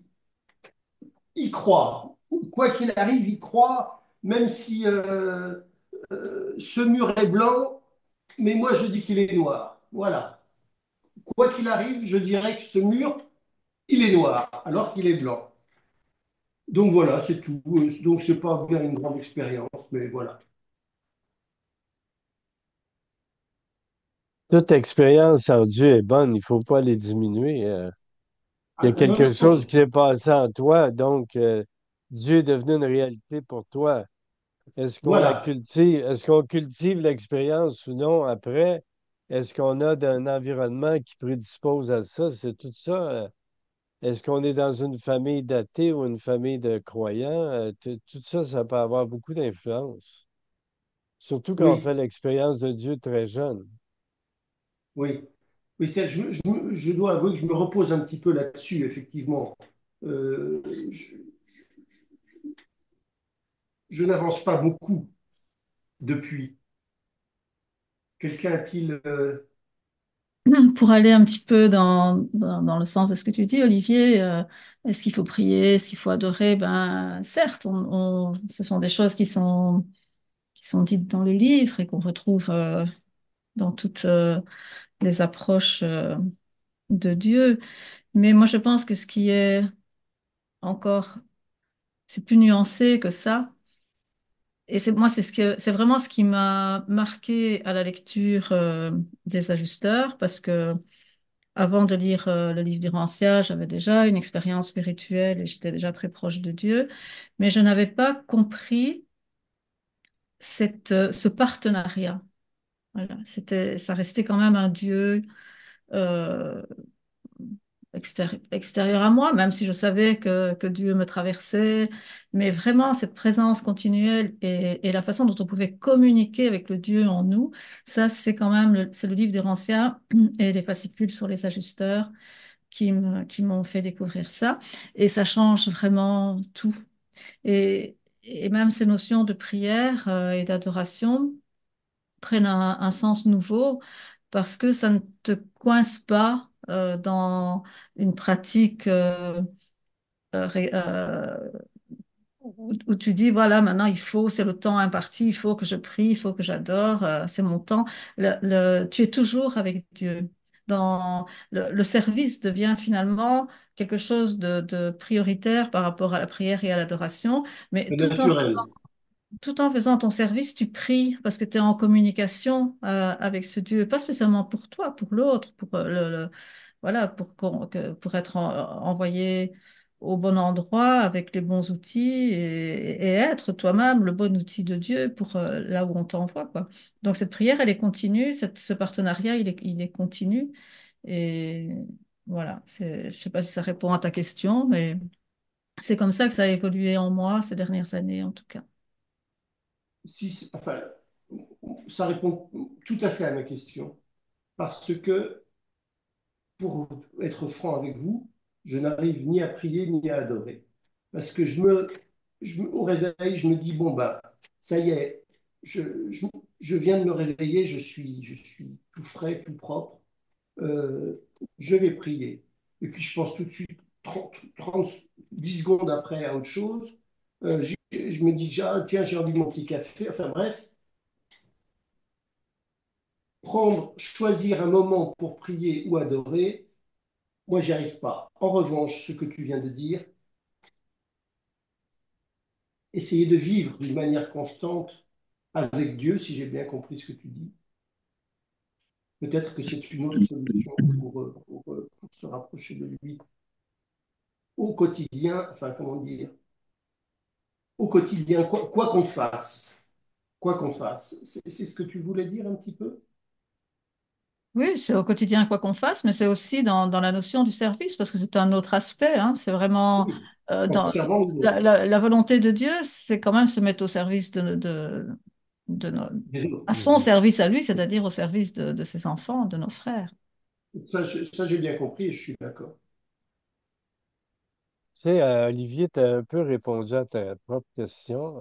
y croit. Quoi qu'il arrive, il croit, même si ce mur est blanc, mais moi je dis qu'il est noir. Voilà. Quoi qu'il arrive, je dirais que ce mur, il est noir, alors qu'il est blanc. Donc voilà, c'est tout. Donc c'est pas bien une grande expérience, mais voilà. toute expérience en Dieu est bonne, il faut pas les diminuer. Il y a Ah, non, quelque non, chose qui s'est passé en toi, donc Dieu est devenu une réalité pour toi. voilà, Est-ce qu'on cultive l'expérience ou non après? Est-ce qu'on a un environnement qui prédispose à ça? C'est tout ça. Est-ce qu'on est dans une famille d'athées ou une famille de croyants? Tout ça, ça peut avoir beaucoup d'influence. Surtout quand on oui, fait l'expérience de Dieu très jeune. oui. Oui, je dois avouer que je me repose un petit peu là-dessus, effectivement. Euh, je je n'avance pas beaucoup depuis. Quelqu'un a-t-il... Pour aller un petit peu dans le sens de ce que tu dis, Olivier, est-ce qu'il faut prier, est-ce qu'il faut adorer? Ben, certes, ce sont des choses qui sont dites dans les livres et qu'on retrouve dans toutes les approches de Dieu. Mais moi, je pense que ce qui est encore, c'est plus nuancé que ça. Et c'est vraiment ce qui m'a marqué à la lecture des Ajusteurs, parce que avant de lire le livre d'Irancia, j'avais déjà une expérience spirituelle et j'étais déjà très proche de Dieu, mais je n'avais pas compris ce partenariat. Voilà, ça restait quand même un Dieu euh, extérieur à moi, même si je savais que Dieu me traversait, mais vraiment cette présence continuelle et la façon dont on pouvait communiquer avec le Dieu en nous, ça c'est quand même c'est le livre d'Irancia et les fascicules sur les ajusteurs qui m'ont fait découvrir ça. Et ça change vraiment tout. Et même ces notions de prière et d'adoration prennent un sens nouveau parce que ça ne te coince pas dans une pratique ré- où tu dis, voilà, maintenant c'est le temps imparti, il faut que je prie, il faut que j'adore, c'est mon temps. Tu es toujours avec Dieu. Le service devient finalement quelque chose de prioritaire par rapport à la prière et à l'adoration, mais naturel. tout en faisant ton service, tu pries parce que tu es en communication avec ce Dieu, pas spécialement pour toi, pour l'autre, pour voilà, pour être envoyé au bon endroit avec les bons outils et être toi-même le bon outil de Dieu pour là où on t'envoie, quoi. Donc cette prière, elle est continue, ce partenariat, il est continu et voilà. Je sais pas si ça répond à ta question, mais c'est comme ça que ça a évolué en moi ces dernières années, en tout cas. Si, enfin, ça répond tout à fait à ma question. Parce que, pour être franc avec vous, je n'arrive ni à prier ni à adorer. Parce que au réveil, je me dis, bon, bah, ça y est, je viens de me réveiller, je suis tout frais, tout propre, euh, je vais prier. Et puis je pense tout de suite, 30 10 secondes après, à autre chose. Je me dis, ah, tiens, j'ai envie de mon petit café. Enfin bref, choisir un moment pour prier ou adorer, moi, j'y arrive pas. En revanche, ce que tu viens de dire, essayer de vivre d'une manière constante avec Dieu, si j'ai bien compris ce que tu dis, peut-être que c'est une autre solution pour se rapprocher de lui au quotidien, enfin, comment dire, au quotidien, quoi qu'on fasse. Quoi qu'on fasse. C'est ce que tu voulais dire un petit peu? Oui, c'est au quotidien quoi qu'on fasse, mais c'est aussi dans la notion du service, parce que c'est un autre aspect, hein. C'est vraiment Oui, en dans servant les autres. la volonté de Dieu, c'est quand même se mettre au service de à son service à lui, c'est-à-dire au service de ses enfants, de nos frères. Ça, j'ai bien compris et je suis d'accord. Tu sais, Olivier, tu as un peu répondu à ta propre question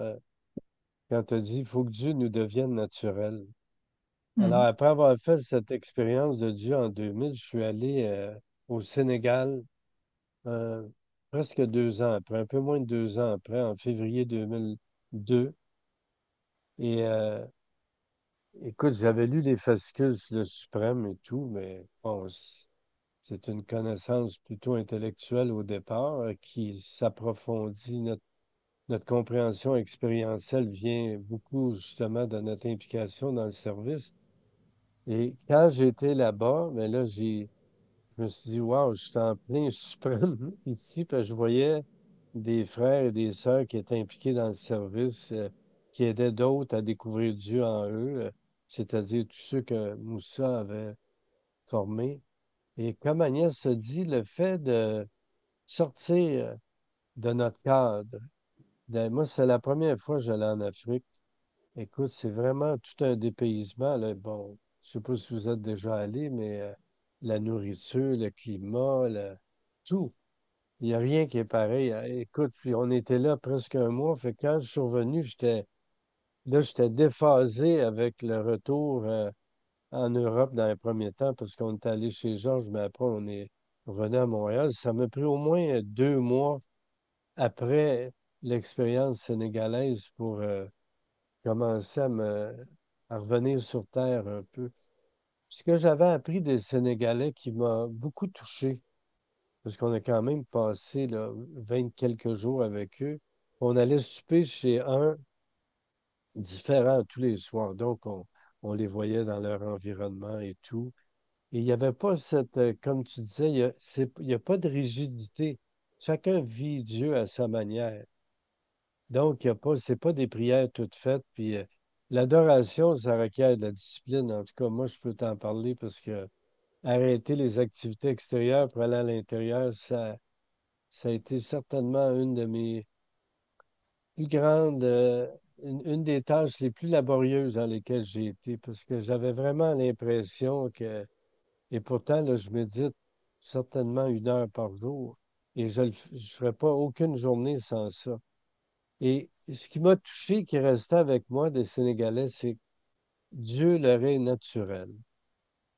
quand tu as dit il faut que Dieu nous devienne naturel. Alors, Mhm. après avoir fait cette expérience de Dieu en 2000, je suis allé au Sénégal euh, presque 2 ans après, un peu moins de 2 ans après, en février 2002. Et écoute, j'avais lu les fascicules sur le suprême et tout, mais bon, c'est une connaissance plutôt intellectuelle au départ qui s'approfondit. Notre compréhension expérientielle vient beaucoup justement de notre implication dans le service. Et quand j'étais là-bas, ben là, je me suis dit, waouh, je suis en plein suprême ici, parce que je voyais des frères et des sœurs qui étaient impliqués dans le service, qui aidaient d'autres à découvrir Dieu en eux, c'est-à-dire tous ceux que Moussa avait formés. Et comme Agnès se dit, le fait de sortir de notre cadre, moi, c'est la première fois que j'allais en Afrique. Écoute, c'est vraiment tout un dépaysement, là. Bon, je sais pas si vous êtes déjà allé, mais la nourriture, le climat, tout. Il n'y a rien qui est pareil. Écoute, puis on était là presque un mois. Fait que quand je suis revenu, j'étais déphasé avec le retour en Europe dans les premiers temps parce qu'on est allé chez Georges, mais après on est revenu à Montréal. Ça m'a pris au moins 2 mois après l'expérience sénégalaise pour commencer à revenir sur terre un peu. Ce que j'avais appris des Sénégalais qui m'a beaucoup touché, parce qu'on a quand même passé là, 20 quelques jours avec eux. On allait souper chez un différent tous les soirs, donc on les voyait dans leur environnement et tout. Et il n'y avait pas cette, comme tu disais, il y a pas de rigidité. Chacun vit Dieu à sa manière. Donc, il y a pas, c'est pas des prières toutes faites. Puis l'adoration, ça requiert de la discipline. En tout cas, moi, je peux t'en parler parce que arrêter les activités extérieures pour aller à l'intérieur, ça a été certainement une de mes plus grandes, une des tâches les plus laborieuses dans lesquelles j'ai été parce que j'avais vraiment l'impression que, et pourtant, là, je médite certainement 1 heure par jour et je ne ferais pas aucune journée sans ça. Et ce qui m'a touché, qui restait avec moi des Sénégalais, c'est que Dieu leur est naturel.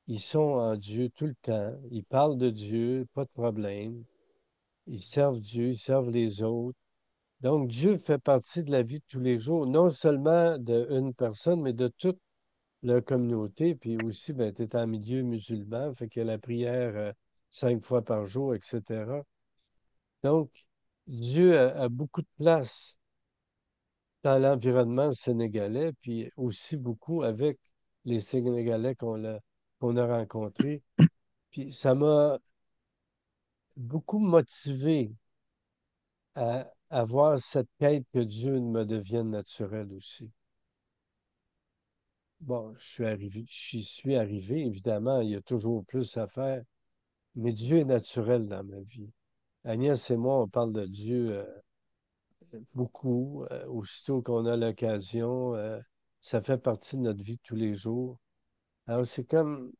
Ils sont en Dieu tout le temps. Ils parlent de Dieu, pas de problème. Ils servent Dieu, ils servent les autres. Donc, Dieu fait partie de la vie de tous les jours, non seulement d'une personne, mais de toute leur communauté. Puis aussi, ben, tu es en milieu musulman, fait qu'il y a la prière 5 fois par jour, etc. Donc, Dieu a beaucoup de place dans l'environnement sénégalais, puis aussi beaucoup avec les Sénégalais qu'on a rencontrés. Puis ça m'a beaucoup motivé à voir cette quête que Dieu me devienne naturel aussi. Bon, j'y suis arrivé, évidemment, il y a toujours plus à faire, mais Dieu est naturel dans ma vie. Agnès et moi, on parle de Dieu beaucoup, aussitôt qu'on a l'occasion, ça fait partie de notre vie de tous les jours. Alors, c'est comme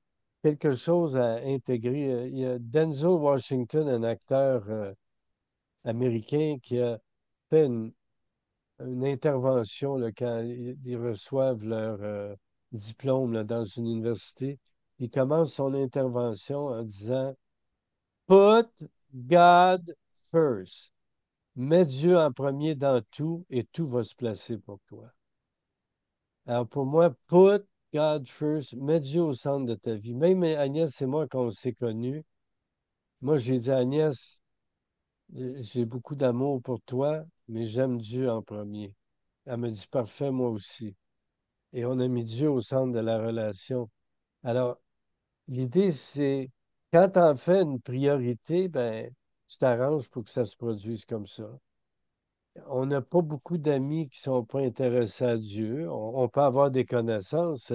quelque chose à intégrer. Il y a Denzel Washington, un acteur américain, qui a fait une intervention là, quand ils reçoivent leur diplôme là, dans une université. Il commence son intervention en disant Put God first. Mets Dieu en premier dans tout et tout va se placer pour toi. Alors pour moi, put God first, mets Dieu au centre de ta vie. Même Agnès et moi, quand on s'est connus, moi j'ai dit à Agnès, j'ai beaucoup d'amour pour toi, mais j'aime Dieu en premier. Elle me dit parfait, moi aussi. Et on a mis Dieu au centre de la relation. Alors, l'idée, c'est quand tu en fais une priorité, ben, tu t'arranges pour que ça se produise comme ça. On n'a pas beaucoup d'amis qui sont pas intéressés à Dieu. On peut avoir des connaissances.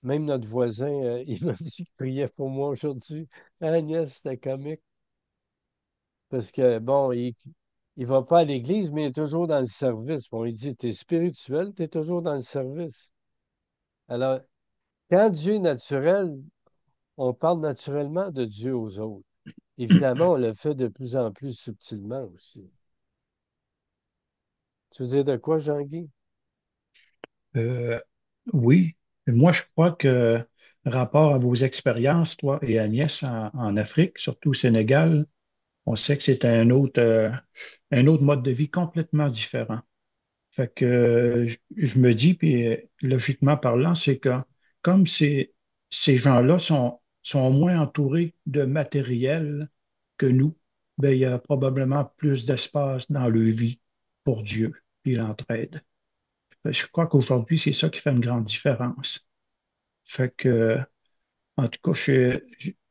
Même notre voisin, il m'a dit qu'il priait pour moi aujourd'hui. Agnès, c'était comique. Parce que, bon, il va pas à l'église, mais il est toujours dans le service. Bon, il dit, t'es spirituel, t'es toujours dans le service. Alors, quand Dieu est naturel, on parle naturellement de Dieu aux autres. Évidemment, on le fait de plus en plus subtilement aussi. Tu veux dire de quoi, Jean-Guy? Euh, oui, moi je crois que rapport à vos expériences, toi et Agnès en Afrique, surtout au Sénégal, on sait que c'est un autre mode de vie complètement différent. Fait que je me dis, puis logiquement parlant, c'est que comme ces gens-là sont moins entourés de matériel que nous, ben, il y a probablement plus d'espace dans leur vie pour Dieu et l'entraide. Je crois qu'aujourd'hui, c'est ça qui fait une grande différence. Fait que, en tout cas,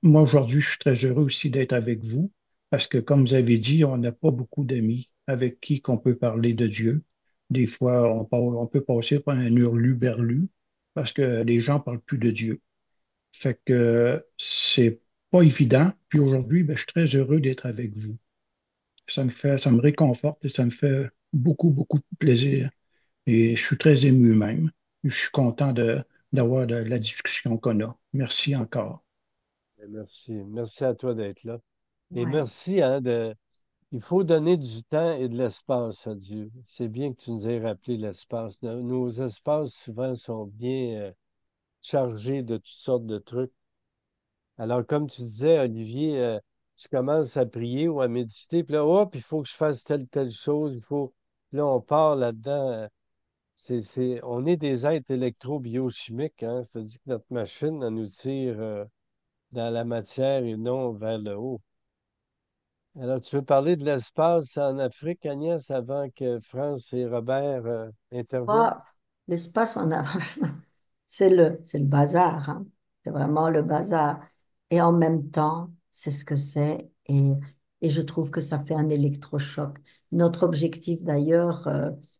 moi aujourd'hui, je suis très heureux aussi d'être avec vous parce que, comme vous avez dit, on n'a pas beaucoup d'amis avec qui qu'on peut parler de Dieu. Des fois, on peut passer par un hurlu-berlu parce que les gens parlent plus de Dieu. Fait que c'est pas évident. Puis aujourd'hui, ben, je suis très heureux d'être avec vous. Ça me réconforte et ça me fait beaucoup, beaucoup de plaisir. Et je suis très ému même. Je suis content d'avoir la discussion qu'on a. Merci encore. Merci. Merci à toi d'être là. Et Ouais. merci, hein, il faut donner du temps et de l'espace à Dieu. C'est bien que tu nous aies rappelé l'espace. Nos espaces, souvent, sont bien chargés de toutes sortes de trucs. Alors, comme tu disais, Olivier, tu commences à prier ou à méditer, puis là, hop, il faut que je fasse telle chose, il faut. Puis là, on part là-dedans. On est des êtres électro-biochimiques, hein? C'est-à-dire que notre machine, elle nous tire dans la matière et non vers le haut. Alors, tu veux parler de l'espace en Afrique, Agnès, avant que France et Robert interviennent? Ah, l'espace, on a... c'est le bazar, hein. C'est vraiment le bazar. Et en même temps, c'est ce que c'est. Et je trouve que ça fait un électrochoc. Notre objectif, d'ailleurs,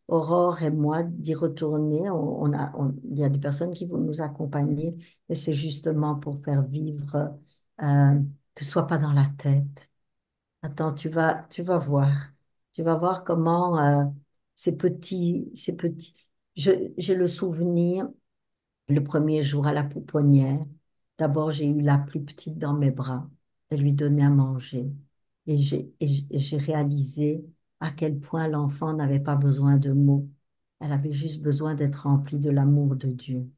Aurore et moi, d'y retourner, il y a des personnes qui vont nous accompagner. Et c'est justement pour faire vivre, que ce soit pas dans la tête. Attends, tu vas voir. Tu vas voir comment ces petits. J'ai le souvenir, le premier jour à la pouponnière, d'abord j'ai eu la plus petite dans mes bras et lui donner à manger. Et j'ai réalisé à quel point l'enfant n'avait pas besoin de mots. Elle avait juste besoin d'être remplie de l'amour de Dieu.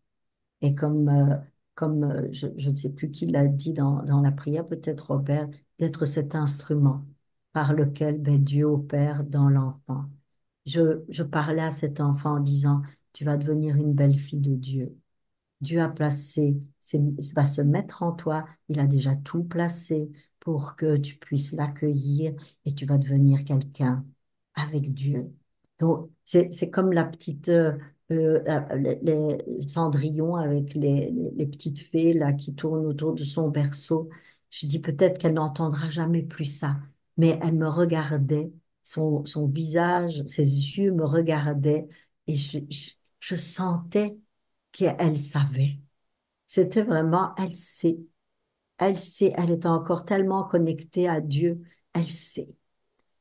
Et je ne sais plus qui l'a dit dans la prière, peut-être Robert, d'être cet instrument par lequel ben, Dieu opère dans l'enfant. Je parlais à cet enfant en disant, tu vas devenir une belle fille de Dieu. Dieu a placé, va se mettre en toi, il a déjà tout placé pour que tu puisses l'accueillir et tu vas devenir quelqu'un avec Dieu. Donc, c'est comme la petite Cendrillon avec les petites fées là, qui tournent autour de son berceau. Je dis peut-être qu'elle n'entendra jamais plus ça, mais elle me regardait, son visage, ses yeux me regardaient et je sentais qu'elle savait. C'était vraiment, elle sait, elle est encore tellement connectée à Dieu, elle sait.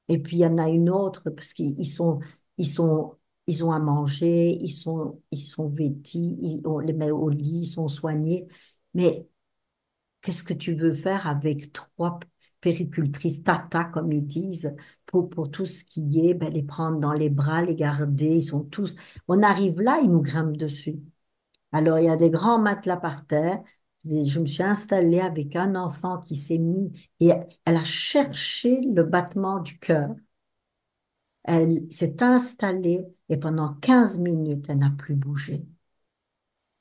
Et puis il y en a une autre, parce ils sont, ils ont à manger, ils sont vêtis, on les met au lit, ils sont soignés. Mais qu'est-ce que tu veux faire avec trois péricultrices, tata, comme ils disent, pour tout ce qui est, ben, les prendre dans les bras, les garder, ils sont tous. On arrive là, ils nous grimpent dessus. Alors, il y a des grands matelas par terre. Et je me suis installée avec un enfant qui s'est mis et elle a cherché le battement du cœur. Elle s'est installée et pendant 15 minutes, elle n'a plus bougé.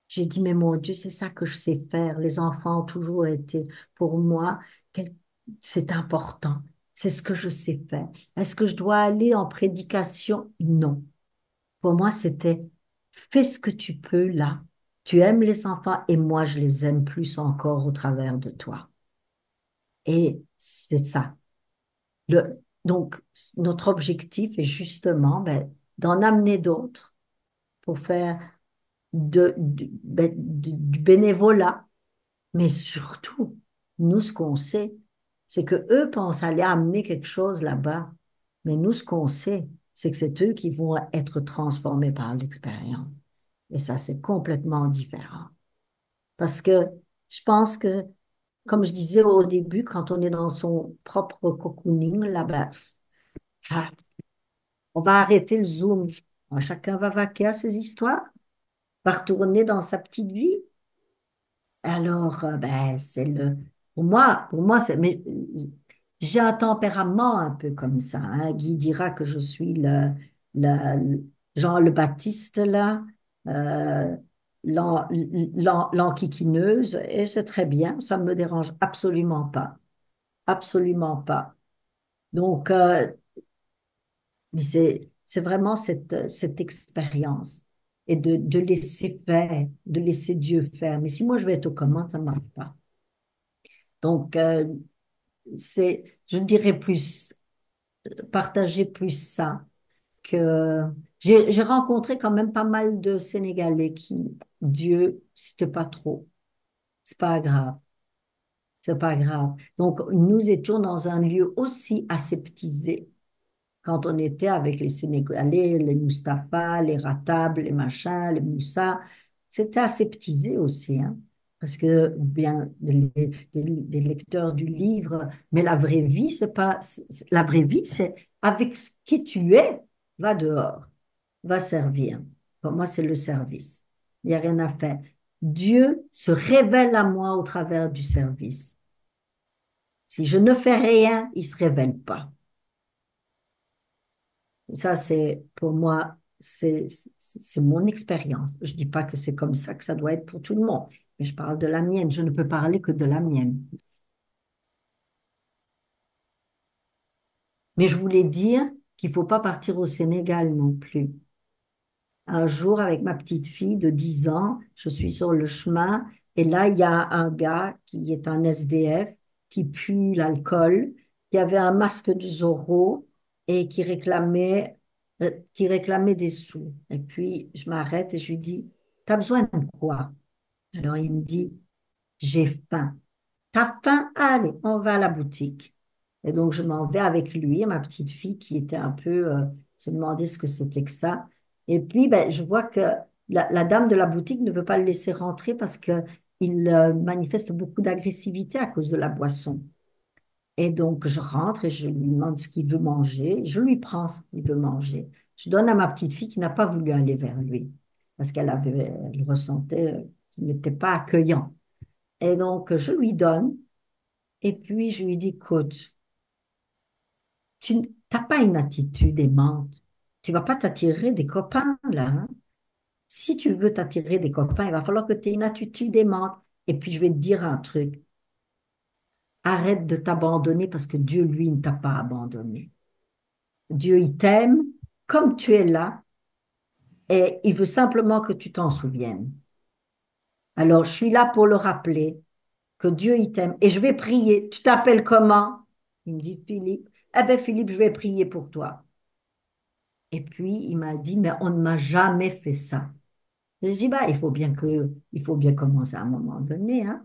J'ai dit, mais mon Dieu, c'est ça que je sais faire. Les enfants ont toujours été pour moi, quel- c'est important. C'est ce que je sais faire. Est-ce que je dois aller en prédication? Non. Pour moi, c'était fais ce que tu peux là. Tu aimes les enfants et moi, je les aime plus encore au travers de toi. Et c'est ça. Donc, notre objectif est justement ben, d'en amener d'autres pour faire du bénévolat. Mais surtout, nous, ce qu'on sait, c'est que eux pensent aller amener quelque chose là-bas. Mais nous, ce qu'on sait, c'est que c'est eux qui vont être transformés par l'expérience. Et ça, c'est complètement différent. Parce que je pense que, comme je disais au début, quand on est dans son propre cocooning, là-bas, ah, on va arrêter le Zoom. Chacun va vaquer à ses histoires, va retourner dans sa petite vie. Alors, ben, pour moi, j'ai un tempérament un peu comme ça, hein. Guy dira que je suis le Jean le Baptiste, là, euh, l'enquiquineuse, et c'est très bien, ça ne me dérange absolument pas. Absolument pas. Donc, mais c'est vraiment cette expérience. et de laisser faire, de laisser Dieu faire. Mais si moi je vais être aux commandes, ça ne marche pas. Donc, je dirais plus, partager plus ça que j'ai rencontré quand même pas mal de Sénégalais qui, Dieu, c'était pas trop, c'est pas grave, c'est pas grave. Donc, nous étions dans un lieu aussi aseptisé quand on était avec les Sénégalais, les Mustapha, les Ratab, les machins, les Moussa. C'était aseptisé aussi, hein, parce que bien des lecteurs du livre, mais la vraie vie, c'est pas la vraie vie, c'est avec qui tu es, va dehors, va servir. Pour moi, c'est le service. Il n'y a rien à faire. Dieu se révèle à moi au travers du service. Si je ne fais rien, il se révèle pas. Ça, c'est pour moi, c'est mon expérience. Je dis pas que c'est comme ça que ça doit être pour tout le monde, mais je parle de la mienne. Je ne peux parler que de la mienne. Mais je voulais dire qu'il faut pas partir au Sénégal non plus. Un jour, avec ma petite fille de 10 ans, je suis sur le chemin et là, il y a un gars qui est un SDF, qui pue l'alcool, qui avait un masque de Zorro et qui réclamait des sous. Et puis, je m'arrête et je lui dis, t'as besoin de quoi? Alors, il me dit, j'ai faim. T'as faim? Allez, on va à la boutique. Et donc, je m'en vais avec lui et ma petite fille qui était un peu, se demandait ce que c'était que ça. Et puis, ben, je vois que la dame de la boutique ne veut pas le laisser rentrer parce qu'il manifeste beaucoup d'agressivité à cause de la boisson. Et donc, je rentre et je lui demande ce qu'il veut manger. Je lui prends ce qu'il veut manger. Je donne à ma petite fille qui n'a pas voulu aller vers lui parce elle ressentait qu'il n'était pas accueillant. Et donc, je lui donne. Et puis, je lui dis, écoute, tu n'as pas une attitude aimante. Tu vas pas t'attirer des copains, là, hein. Si tu veux t'attirer des copains, il va falloir que tu aies une attitude aimante. Et puis, je vais te dire un truc. Arrête de t'abandonner parce que Dieu, lui, ne t'a pas abandonné. Dieu, il t'aime comme tu es là et il veut simplement que tu t'en souviennes. Alors, je suis là pour le rappeler que Dieu, il t'aime. Et je vais prier. Tu t'appelles comment? Il me dit Philippe. Eh bien, Philippe, je vais prier pour toi. Et puis, il m'a dit, mais on ne m'a jamais fait ça. Je dis, bah, il faut bien commencer à un moment donné, hein.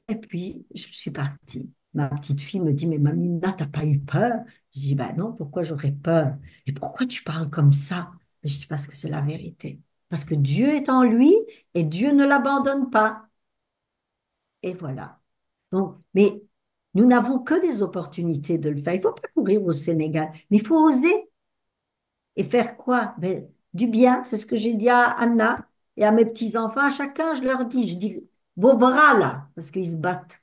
Et puis, je suis partie. Ma petite fille me dit, mais Mamina, t'as pas eu peur? Je dis, bah non, pourquoi j'aurais peur? Et pourquoi tu parles comme ça? Je dis, parce que c'est la vérité. Parce que Dieu est en lui et Dieu ne l'abandonne pas. Et voilà. Donc, mais nous n'avons que des opportunités de le faire. Il ne faut pas courir au Sénégal, mais il faut oser. Et faire quoi? Ben, du bien, c'est ce que j'ai dit à Anna et à mes petits-enfants. À chacun, je leur dis, je dis, vos bras là, parce qu'ils se battent.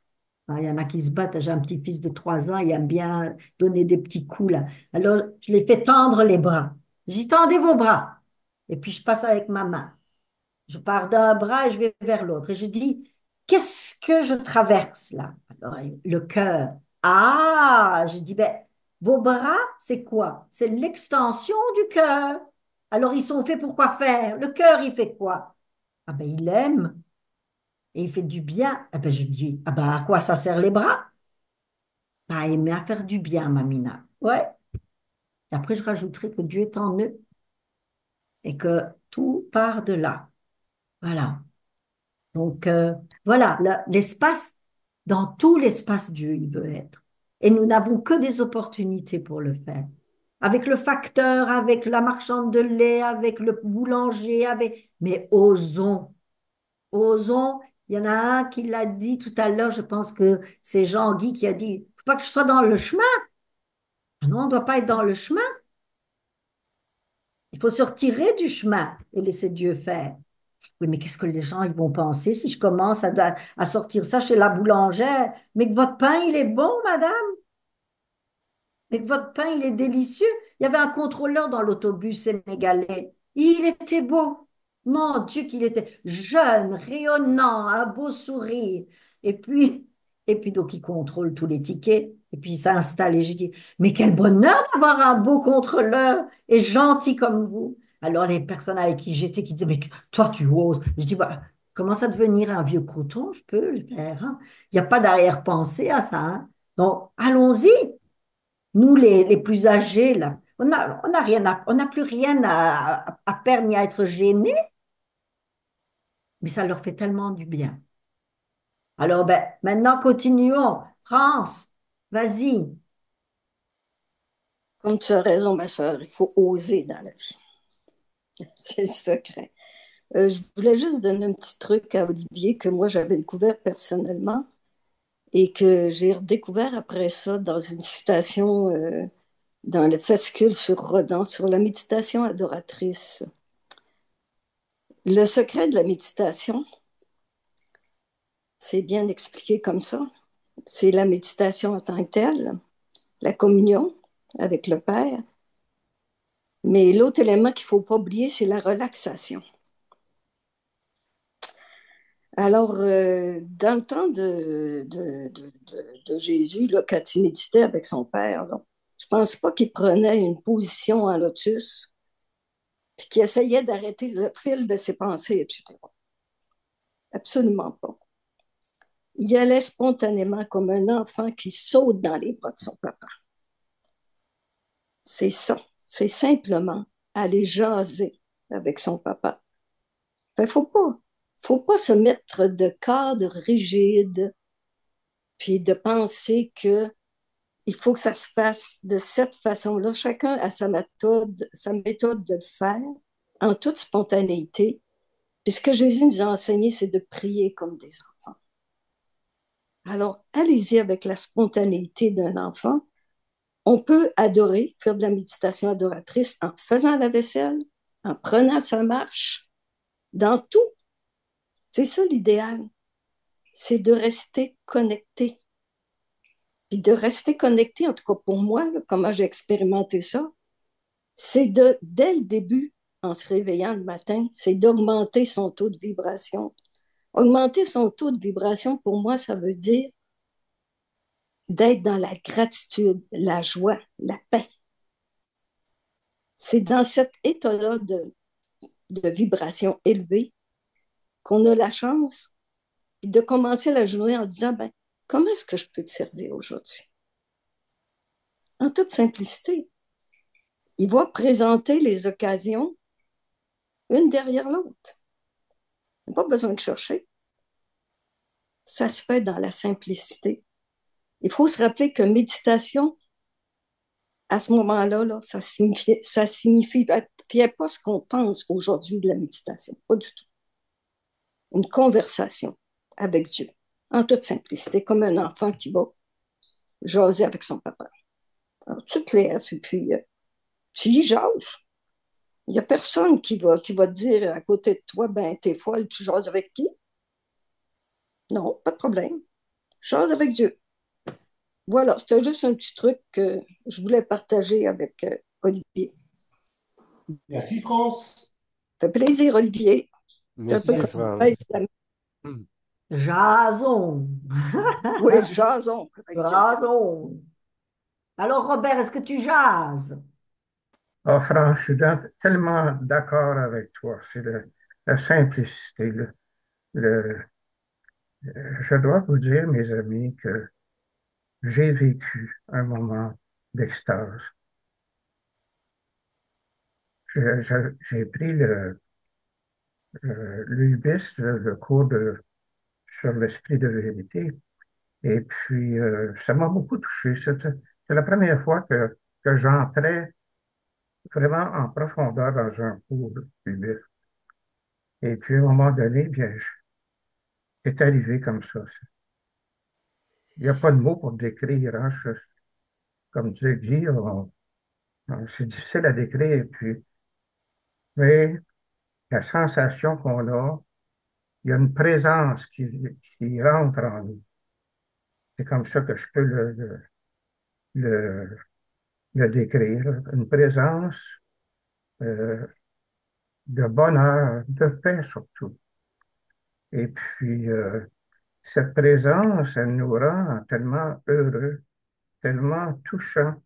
Hein, il y en a qui se battent. J'ai un petit-fils de 3 ans, il aime bien donner des petits coups là. Alors, je les fais tendre les bras. Je dis, tendez vos bras. Et puis, je passe avec ma main. Je pars d'un bras et je vais vers l'autre. Et je dis, qu'est-ce que je traverse là? Alors, le cœur. Ah, je dis, ben, vos bras, c'est quoi? C'est l'extension du cœur. Alors, ils sont faits pour quoi faire? Le cœur, il fait quoi? Ah ben, il aime et il fait du bien. Ah ben, je dis, ah ben, à quoi ça sert les bras? À aimer à faire du bien, Mamina. Ouais. Et après, je rajouterai que Dieu est en eux et que tout part de là. Voilà. Donc, voilà, l'espace, dans tout l'espace, Dieu, il veut être. Et nous n'avons que des opportunités pour le faire. Avec le facteur, avec la marchande de lait, avec le boulanger, avec... Mais osons, osons. Il y en a un qui l'a dit tout à l'heure, je pense que c'est Jean-Guy qui a dit, faut pas que je sois dans le chemin. Ah non, on ne doit pas être dans le chemin. Il faut se retirer du chemin et laisser Dieu faire. Oui, mais qu'est-ce que les gens ils vont penser si je commence à sortir ça chez la boulangère? Mais que votre pain, il est bon, madame? Mais que votre pain, il est délicieux? Il y avait un contrôleur dans l'autobus sénégalais. Il était beau. Mon Dieu, qu'il était jeune, rayonnant, un beau sourire. Et puis, et puis donc, il contrôle tous les tickets. Et puis, il s'installe. Et je dis, mais quel bonheur d'avoir un beau contrôleur et gentil comme vous. Alors, les personnes avec qui j'étais qui disaient, mais toi, tu oses. Je dis, bah, commence à devenir un vieux crouton, je peux le faire, hein. Il n'y a pas d'arrière-pensée à ça, hein. Donc, allons-y. Nous, les plus âgés, là, on a rien on n'a plus rien à perdre ni à être gênés, mais ça leur fait tellement du bien. Alors, ben, maintenant, continuons. France, vas-y. Comme tu as raison, ma sœur, il faut oser dans la vie. C'est le secret. Je voulais juste donner un petit truc à Olivier que moi j'avais découvert personnellement et que j'ai redécouvert après ça dans une citation dans le fascicule sur Rodin, sur la méditation adoratrice. Le secret de la méditation, c'est bien expliqué comme ça. C'est la méditation en tant que telle, la communion avec le Père. Mais l'autre élément qu'il ne faut pas oublier, c'est la relaxation. Alors, dans le temps de Jésus, là, quand il méditait avec son Père, là, je ne pense pas qu'il prenait une position en lotus, puis qu'il essayait d'arrêter le fil de ses pensées, etc. Absolument pas. Il allait spontanément comme un enfant qui saute dans les bras de son papa. C'est ça. C'est simplement aller jaser avec son papa. Il faut pas se mettre de cadre rigide, puis de penser que il faut que ça se fasse de cette façon-là. Chacun a sa méthode de le faire en toute spontanéité. Puis ce que Jésus nous a enseigné, c'est de prier comme des enfants. Alors, allez-y avec la spontanéité d'un enfant. On peut adorer, faire de la méditation adoratrice en faisant la vaisselle, en prenant sa marche, dans tout. C'est ça l'idéal. C'est de rester connecté. Puis de rester connecté, en tout cas pour moi, là, comment j'ai expérimenté ça, c'est dès le début, en se réveillant le matin, c'est d'augmenter son taux de vibration. Augmenter son taux de vibration, pour moi, ça veut dire d'être dans la gratitude, la joie, la paix. C'est dans cet état-là de vibration élevée qu'on a la chance de commencer la journée en disant, ben, comment est-ce que je peux te servir aujourd'hui? En toute simplicité. Il va présenter les occasions une derrière l'autre. Il n'y a pas besoin de chercher. Ça se fait dans la simplicité. Il faut se rappeler que méditation, à ce moment-là, là, ça signifie pas ce qu'on pense aujourd'hui de la méditation. Pas du tout. Une conversation avec Dieu, en toute simplicité, comme un enfant qui va jaser avec son papa. Alors, tu te lèves et puis tu y jases. Il n'y a personne qui va te dire à côté de toi, ben, t'es folle, tu jases avec qui? Non, pas de problème. Jase avec Dieu. Voilà, c'était juste un petit truc que je voulais partager avec Olivier. Merci France. Ça fait plaisir, Olivier. C'est un peu Merci, Ben, comme France. jason. oui, jason avec Dieu. Jason. Alors, Robert, est-ce que tu jases? Ah, Franck, je suis tellement d'accord avec toi. C'est la simplicité. Le- je dois vous dire, mes amis, que j'ai vécu un moment d'extase. J'ai pris l'UBIS, le cours sur l'esprit de vérité, et puis ça m'a beaucoup touché. C'est la première fois que j'entrais vraiment en profondeur dans un cours d'UBIS. Et puis, à un moment donné, bien, c'est arrivé comme ça. Il n'y a pas de mots pour décrire, hein. Comme tu dis, c'est difficile à décrire. Puis, mais la sensation qu'on a, il y a une présence qui rentre en nous. C'est comme ça que je peux le, le décrire. Une présence euh, de bonheur, de paix surtout. Et puis, cette présence, elle nous rend tellement heureux, tellement touchants,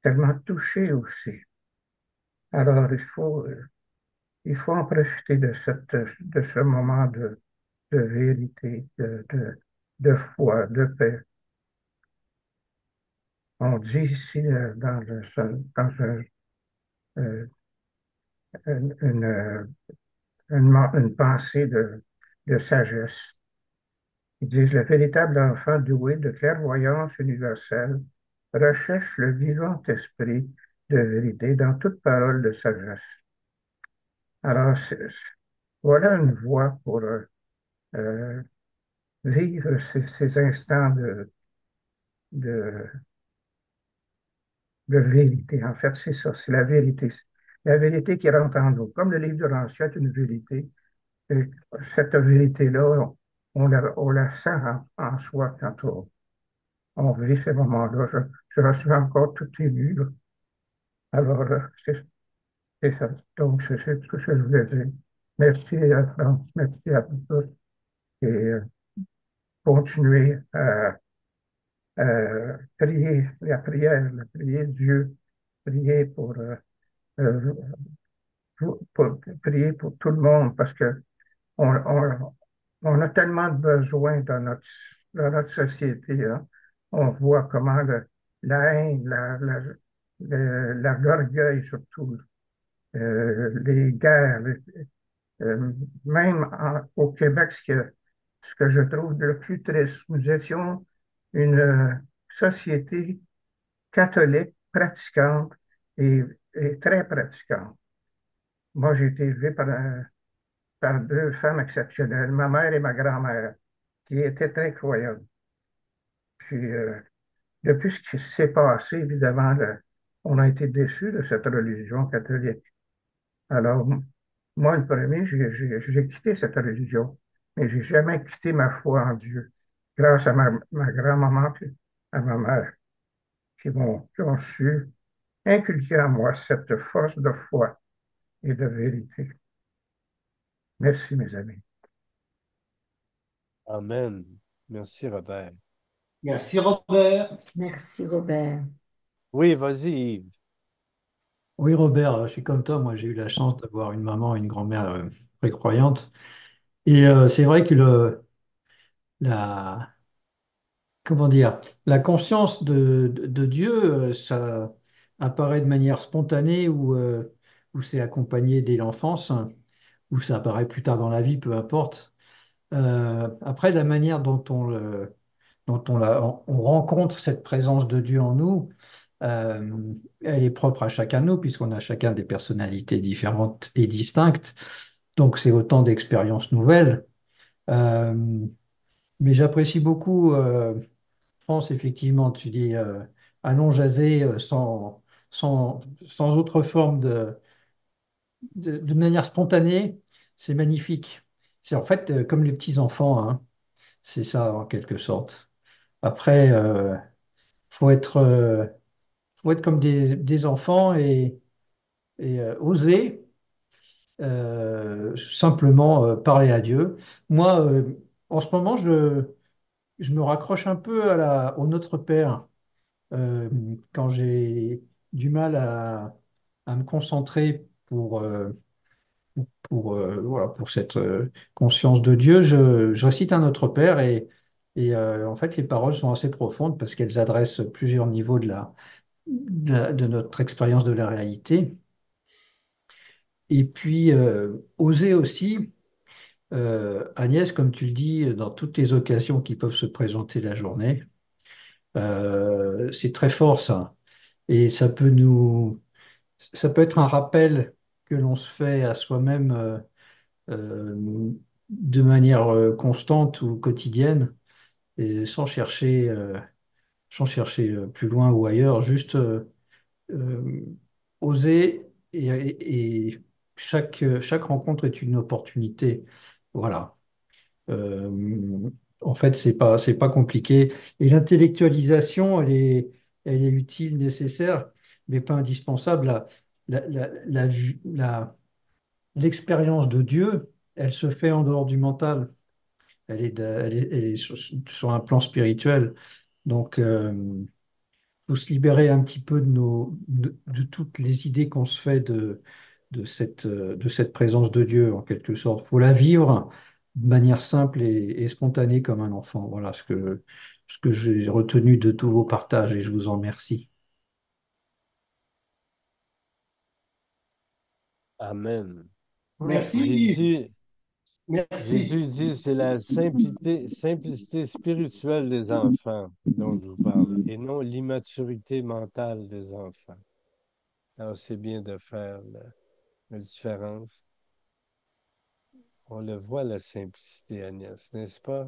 tellement touchés aussi. Alors, il faut en profiter de ce moment de vérité, de foi, de paix. On dit ici euh, une, une, euh, une pensée de sagesse. Ils disent, le véritable enfant doué de clairvoyance universelle recherche le vivant esprit de vérité dans toute parole de sagesse. Alors, voilà une voie pour euh, vivre ces instants de, de vérité. En fait, c'est ça, c'est la vérité. La vérité qui rentre en nous. Comme le livre de l'Ancien est une vérité, et cette vérité-là, on la sent en soi quand on vit ces moments-là. Je suis encore tout ému, là. Alors, c'est ça. Donc, c'est tout ce que je voulais dire. Merci à France, merci à vous tous et continuez à prier la prier Dieu, prier euh, pour prier pour tout le monde parce que on a tellement de besoins dans notre société, hein. On voit comment la haine, l'orgueil surtout, les guerres, même au Québec, ce que je trouve le plus triste, nous étions une société catholique, pratiquante et, et très pratiquante. Moi, j'ai été élevé par deux femmes exceptionnelles, ma mère et ma grand-mère, qui étaient très croyantes. Puis, depuis ce qui s'est passé, évidemment, on a été déçus de cette religion catholique. Alors, moi, le premier, j'ai quitté cette religion, mais j'ai jamais quitté ma foi en Dieu, grâce à ma grand-maman et à ma mère, qui ont su inculquer en moi cette force de foi et de vérité. Merci, mes amis. Amen. Merci, Robert. Merci Robert. Merci, Robert. Oui, vas-y, Yves. Oui, Robert, je suis comme toi. Moi, j'ai eu la chance d'avoir une maman et une grand-mère très croyantes. Et c'est vrai que la, comment dire, la conscience de Dieu, ça apparaît de manière spontanée ou c'est accompagné dès l'enfance, hein, ou ça apparaît plus tard dans la vie, peu importe. Après, la manière dont on rencontre cette présence de Dieu en nous, euh, elle est propre à chacun de nous, puisqu'on a chacun des personnalités différentes et distinctes. Donc, c'est autant d'expériences nouvelles. Euh, mais j'apprécie beaucoup, France, effectivement, tu dis, allons jaser sans autre forme de manière spontanée. C'est magnifique. C'est en fait comme les petits-enfants, hein. C'est ça, en quelque sorte. Après, faut être, euh, faut être comme des enfants et oser simplement parler à Dieu. Moi, en ce moment, je me raccroche un peu au Notre Père quand j'ai du mal à me concentrer voilà, pour cette conscience de Dieu. Je récite un Notre Père et en fait, les paroles sont assez profondes parce qu'elles adressent plusieurs niveaux de notre expérience de la réalité. Et puis, oser aussi, Agnès, comme tu le dis, dans toutes les occasions qui peuvent se présenter la journée, c'est très fort ça. Et ça peut être un rappel que l'on se fait à soi-même euh, de manière constante ou quotidienne, et sans chercher plus loin ou ailleurs, juste euh, oser et chaque rencontre est une opportunité. Voilà. Euh, En fait, c'est pas compliqué. Et l'intellectualisation, elle est utile, nécessaire, mais pas indispensable. L'expérience de Dieu, elle se fait en dehors du mental. Elle est sur un plan spirituel. Donc, faut se libérer un petit peu de toutes les idées qu'on se fait de cette présence de Dieu, en quelque sorte. Il faut la vivre de manière simple et spontanée comme un enfant. Voilà ce que j'ai retenu de tous vos partages et je vous en remercie. Amen. Oui, Merci Yves, Jésus, merci. Jésus dit, c'est la simplicité spirituelle des enfants dont je vous parle, et non l'immaturité mentale des enfants. Alors, c'est bien de faire la différence. On le voit, la simplicité, Agnès, n'est-ce pas?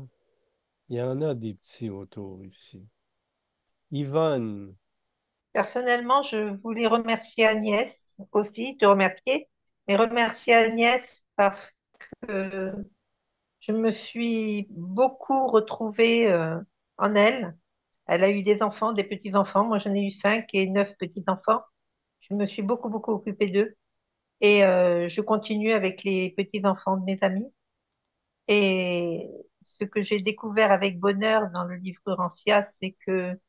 Il y en a des petits autour ici. Yvonne, Personnellement, je voulais remercier Agnès aussi, te remercier, mais remercier Agnès parce que je me suis beaucoup retrouvée en elle. Elle a eu des enfants, des petits-enfants. Moi, j'en ai eu 5 et 9 petits-enfants. Je me suis beaucoup, beaucoup occupée d'eux. Et je continue avec les petits-enfants de mes amis. Et ce que j'ai découvert avec bonheur dans le livre Rancia, c'est que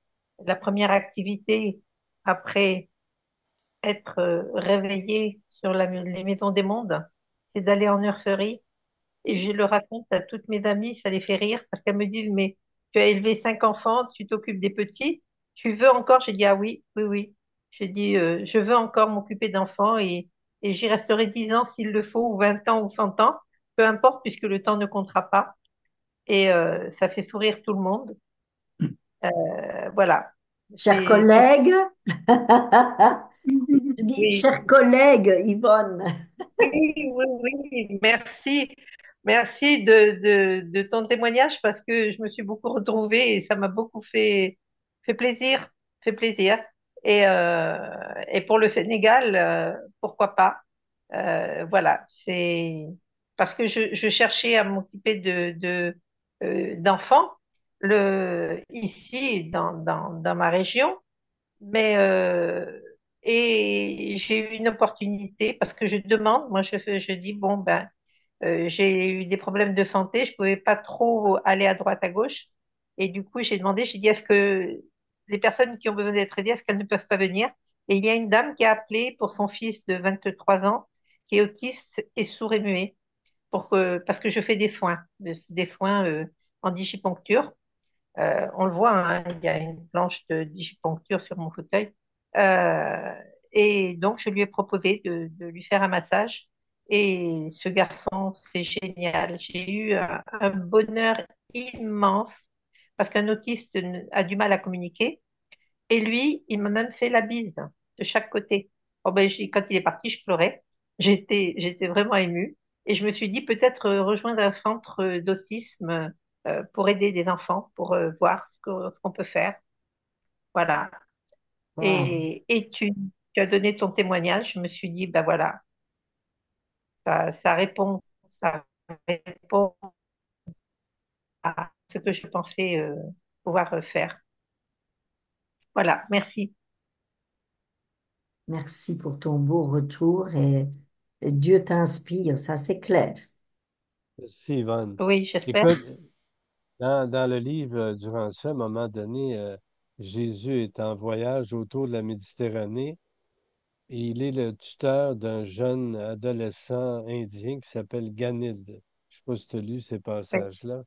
la première activité après être réveillée sur les maisons des mondes, c'est d'aller en nurserie. Et je le raconte à toutes mes amies, ça les fait rire parce qu'elles me disent, mais tu as élevé 5 enfants, tu t'occupes des petits, tu veux encore? J'ai dit, ah oui, oui, oui. J'ai dit, je veux encore m'occuper d'enfants et j'y resterai 10 ans s'il le faut, ou 20 ans, ou 100 ans, peu importe, puisque le temps ne comptera pas. Et ça fait sourire tout le monde. Voilà. chers C'est collègues, je dis oui, chers collègues, Yvonne. oui, oui, oui, merci. Merci de ton témoignage parce que je me suis beaucoup retrouvée et ça m'a beaucoup fait plaisir, fait plaisir. Et pour le Sénégal, pourquoi pas? Voilà, c'est parce que je cherchais à m'occuper d'enfants ici dans ma région. Mais et j'ai eu une opportunité parce que je demande, moi je dis bon ben j'ai eu des problèmes de santé, je pouvais pas trop aller à droite à gauche et du coup j'ai demandé, j'ai dit est-ce que les personnes qui ont besoin d'être aidées, est-ce qu'elles ne peuvent pas venir? Et il y a une dame qui a appelé pour son fils de 23 ans qui est autiste et sourd et muet parce que je fais des soins en digiponcture. On le voit, hein, il y a une planche de digiponcture sur mon fauteuil. Euh, et donc, je lui ai proposé de lui faire un massage. Et ce garçon, c'est génial. J'ai eu un bonheur immense parce qu'un autiste a du mal à communiquer. Et lui, il m'a même fait la bise de chaque côté. Oh ben, quand il est parti, je pleurais. J'étais vraiment émue. Et je me suis dit peut-être rejoindre un centre d'autisme pour aider des enfants, pour voir ce qu'on peut faire. Voilà. Wow. Et tu as donné ton témoignage. Je me suis dit, ben voilà, ça répond à ce que je pensais pouvoir faire. Voilà, merci. Merci pour ton beau retour et Dieu t'inspire, ça c'est clair. merci Yvonne. Oui, j'espère. Écoute, dans le livre durant ça, à un moment donné, Jésus est en voyage autour de la Méditerranée et il est le tuteur d'un jeune adolescent indien qui s'appelle Ganid. Je ne sais pas si tu as lu ces passages-là.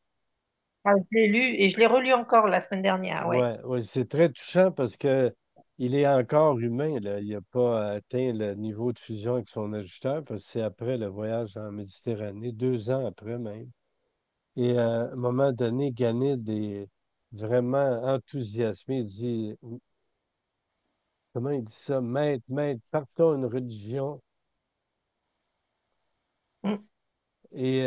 Ah, je l'ai lu et je l'ai relu encore la semaine dernière, ouais. Ouais, ouais, c'est très touchant parce que il est encore humain, là. Il n'a pas atteint le niveau de fusion avec son ajusteur parce que c'est après le voyage en Méditerranée, 2 ans après même. Et à un moment donné, Ganid est vraiment enthousiasmé. Il dit, comment il dit ça? Maître, maître, partons une religion. Mm, Et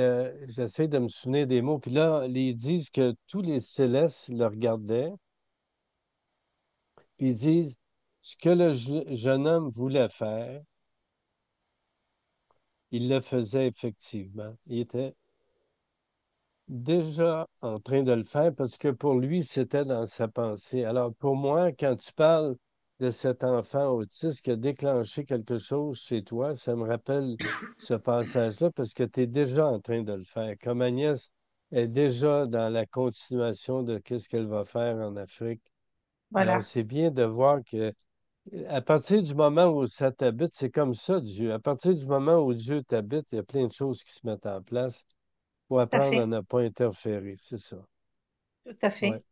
j'essaie de me souvenir des mots. Puis là, ils disent que tous les célestes le regardaient. Puis ils disent, ce que le jeune homme voulait faire, il le faisait effectivement. Il était déjà en train de le faire parce que pour lui, c'était dans sa pensée. Alors pour moi, quand tu parles de cet enfant autiste qui a déclenché quelque chose chez toi, ça me rappelle ce passage-là parce que tu es déjà en train de le faire. Comme Agnès est déjà dans la continuation de qu'est-ce qu'elle va faire en Afrique. Alors, Voilà, c'est bien de voir que à partir du moment où ça t'habite, c'est comme ça, Dieu. À partir du moment où Dieu t'habite, il y a plein de choses qui se mettent en place. Faut tout à apprendre à fait, ne pas interférer, c'est ça. tout à fait. Ouais,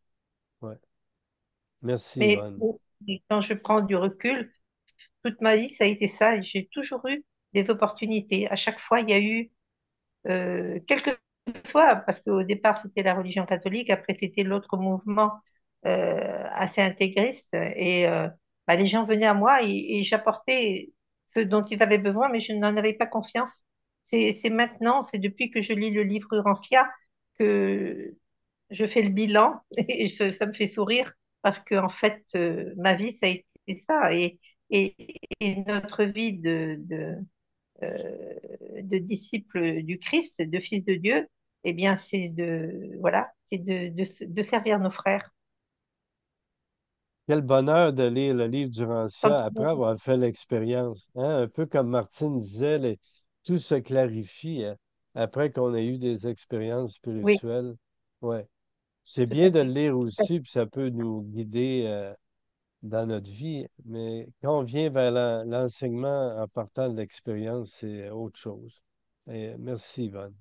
ouais. Merci, Mais Yvonne. bon, quand je prends du recul, toute ma vie, ça a été ça. Et j'ai toujours eu des opportunités. À chaque fois, il y a eu quelques fois, parce qu'au départ, c'était la religion catholique, après, c'était l'autre mouvement assez intégriste. Et bah, les gens venaient à moi et j'apportais ce dont ils avaient besoin, mais je n'en avais pas confiance. C'est maintenant, c'est depuis que je lis le livre Urantia que je fais le bilan et ça me fait sourire parce que en fait, ma vie, ça a été ça. Et, et notre vie de disciple du Christ, de fils de Dieu, eh bien, c'est voilà, c'est de servir nos frères. Quel bonheur de lire le livre du Quand Rancia après on- avoir fait l'expérience. Hein? Un peu comme Martine disait, tout se clarifie hein, après qu'on ait eu des expériences Oui, spirituelles. Ouais. C'est tout à bien de le fait. lire aussi, puis ça peut nous guider dans notre vie. Mais quand on vient vers l'enseignement en partant de l'expérience, c'est autre chose. Et merci, Yvonne.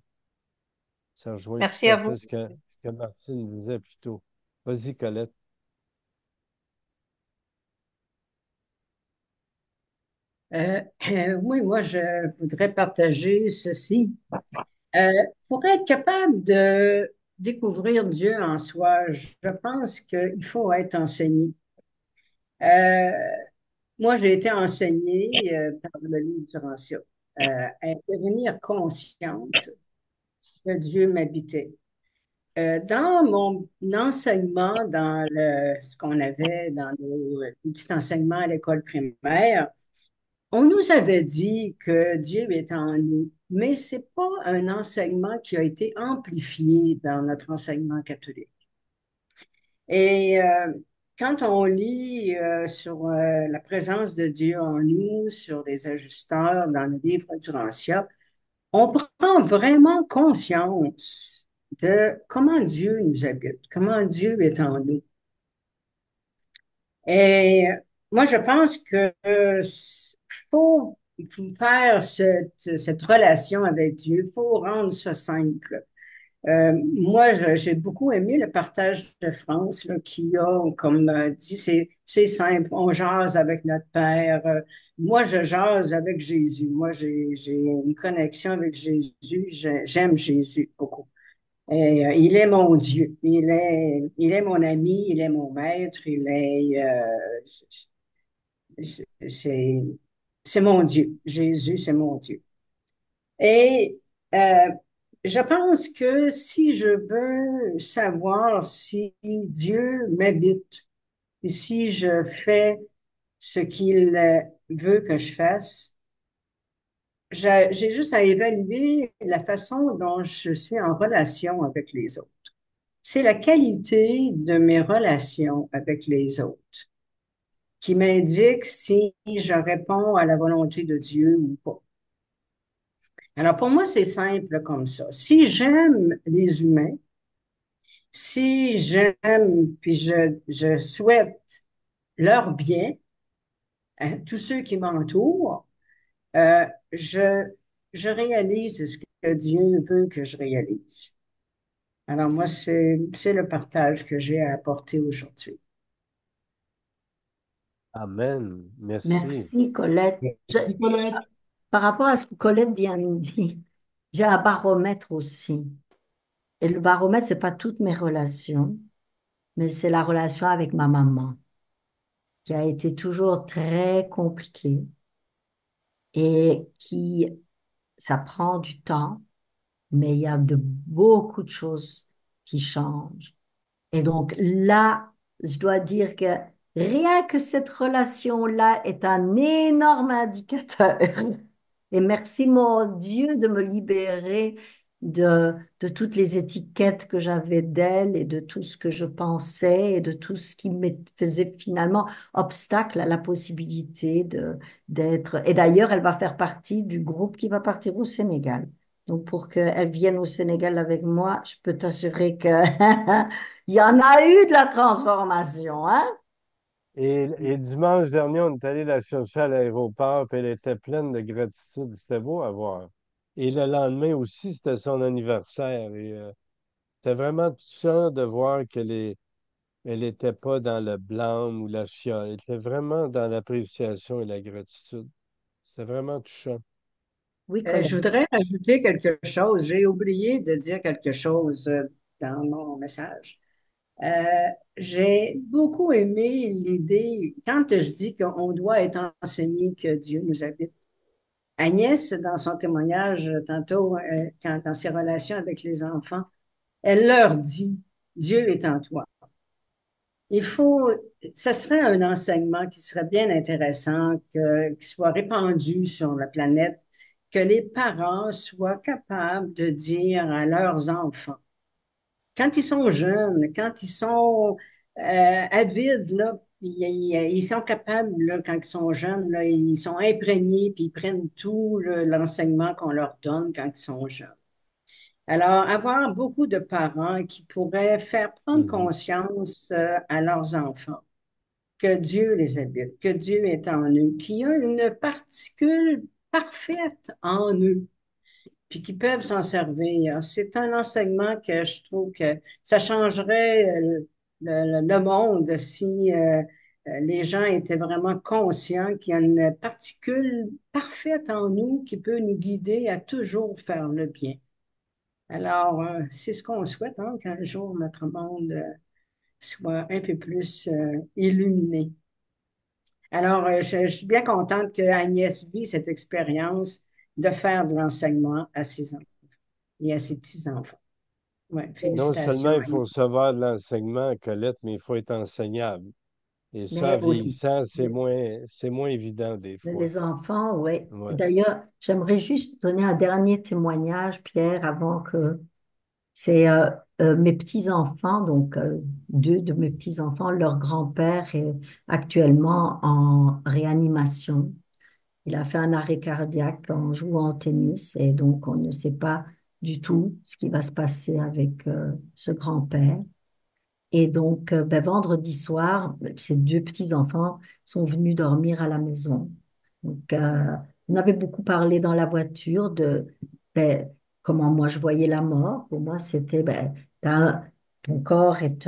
Ça rejoint Merci tout à à fait vous. ce que Martine disait plus tôt. Vas-y, Colette. Oui, moi, je voudrais partager ceci. Euh, pour être capable de découvrir Dieu en soi, je pense qu'il faut être enseigné. Euh, Moi, j'ai été enseignée par le livre du Rancio, à devenir consciente que Dieu m'habitait. Dans mon enseignement, ce qu'on avait dans nos petits enseignements à l'école primaire, on nous avait dit que Dieu est en nous, mais c'est pas un enseignement qui a été amplifié dans notre enseignement catholique. Et quand on lit sur la présence de Dieu en nous, sur les ajusteurs dans le livre du Rancia, on prend vraiment conscience de comment Dieu nous habite, comment Dieu est en nous. Et moi, je pense que faut faire cette relation avec Dieu, il faut rendre ça simple. Moi, j'ai beaucoup aimé le partage de France là, qui a, comme dit, c'est simple, on jase avec notre Père. Moi, je jase avec Jésus. Moi, j'ai une connexion avec Jésus. J'aime Jésus beaucoup. Et, il est mon Dieu. Il est mon ami, il est mon maître, c'est, c'est mon Dieu. Jésus, c'est mon Dieu. Et euh, je pense que si je veux savoir si Dieu m'habite et si je fais ce qu'il veut que je fasse, j'ai juste à évaluer la façon dont je suis en relation avec les autres. C'est la qualité de mes relations avec les autres qui m'indique si je réponds à la volonté de Dieu ou pas. Alors pour moi, c'est simple comme ça. Si j'aime les humains, si j'aime puis je souhaite leur bien à tous ceux qui m'entourent, euh, je, je réalise ce que Dieu veut que je réalise. Alors moi, c'est le partage que j'ai à apporter aujourd'hui. Amen. Merci. Merci, Colette. Merci Colette. Par rapport à ce que Colette vient de dire, j'ai un baromètre aussi. Et le baromètre, c'est pas toutes mes relations, mais c'est la relation avec ma maman, qui a été toujours très compliquée et qui, ça prend du temps, mais il y a de beaucoup de choses qui changent. Et donc là, je dois dire que rien que cette relation-là est un énorme indicateur. Et merci mon Dieu de me libérer de toutes les étiquettes que j'avais d'elle et de tout ce que je pensais et de tout ce qui me faisait finalement obstacle à la possibilité d'être. Et d'ailleurs, elle va faire partie du groupe qui va partir au Sénégal. Donc, pour qu'elle vienne au Sénégal avec moi, je peux t'assurer que il y en a eu de la transformation, hein? Et dimanche dernier, on est allé la chercher à l'aéroport, puis elle était pleine de gratitude. C'était beau à voir. Et le lendemain aussi, c'était son anniversaire. Et c'était vraiment touchant de voir elle était pas dans le blâme ou la chiale. Elle était vraiment dans l'appréciation et la gratitude. C'était vraiment touchant. Oui, Colette. Je voudrais rajouter quelque chose. J'ai oublié de dire quelque chose dans mon message. Euh, j'ai beaucoup aimé l'idée, quand je dis qu'on doit être enseigné que Dieu nous habite. Agnès, dans son témoignage tantôt, dans ses relations avec les enfants, elle leur dit, Dieu est en toi. Il faut, ce serait un enseignement qui serait bien intéressant, qui soit répandu sur la planète, que les parents soient capables de dire à leurs enfants, quand ils sont jeunes, quand ils sont avides, là, ils sont capables, là, quand ils sont jeunes, là, ils sont imprégnés, puis ils prennent tout l'enseignement qu'on leur donne quand ils sont jeunes. Alors, avoir beaucoup de parents qui pourraient faire prendre Mhm. conscience à leurs enfants que Dieu les habite, que Dieu est en eux, qu'il y a une particule parfaite en eux, puis qui peuvent s'en servir. C'est un enseignement que je trouve que ça changerait le monde si les gens étaient vraiment conscients qu'il y a une particule parfaite en nous qui peut nous guider à toujours faire le bien. Alors, c'est ce qu'on souhaite, hein, qu'un jour notre monde soit un peu plus illuminé. Alors, je suis bien contente que Agnès vit cette expérience de faire de l'enseignement à ses enfants et à ses petits-enfants. Ouais, Non seulement félicitations, il faut Agnès. recevoir de l'enseignement, Colette, mais il faut être enseignable. Et ça, en Mais aussi, vieillissant, c'est moins évident des fois. les enfants, oui. Ouais. D'ailleurs, j'aimerais juste donner un dernier témoignage, Pierre, avant que c'est mes petits-enfants, donc deux de mes petits-enfants, leur grand-père est actuellement en réanimation. Il a fait un arrêt cardiaque en jouant au tennis et donc on ne sait pas du tout ce qui va se passer avec ce grand-père. Et donc, vendredi soir, ces deux petits-enfants sont venus dormir à la maison. Donc, on avait beaucoup parlé dans la voiture de ben, comment moi je voyais la mort. Pour moi, c'était ton corps est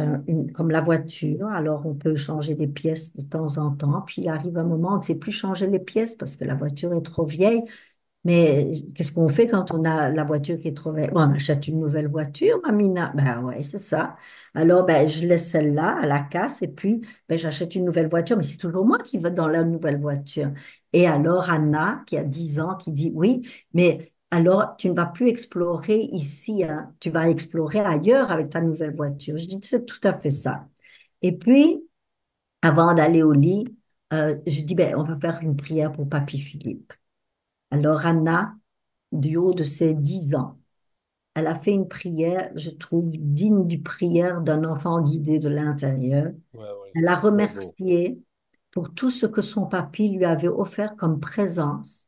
comme la voiture, alors on peut changer des pièces de temps en temps. Puis il arrive un moment, on ne sait plus changer les pièces parce que la voiture est trop vieille. Mais qu'est-ce qu'on fait quand on a la voiture qui est trop vieille? Bon, on achète une nouvelle voiture, Mamina. Ben ouais, c'est ça. Alors, je laisse celle-là à la casse et puis j'achète une nouvelle voiture, mais c'est toujours moi qui vais dans la nouvelle voiture. Et alors, Anna, qui a 10 ans, qui dit, oui, mais alors, tu ne vas plus explorer ici, hein. Tu vas explorer ailleurs avec ta nouvelle voiture. Je dis, c'est tout à fait ça. Et puis, avant d'aller au lit, je dis, on va faire une prière pour Papy Philippe. Alors, Anna, du haut de ses 10 ans. Elle a fait une prière, je trouve, digne du prière d'un enfant guidé de l'intérieur. Ouais, ouais, Elle a c'est très beau. remercié pour tout ce que son papy lui avait offert comme présence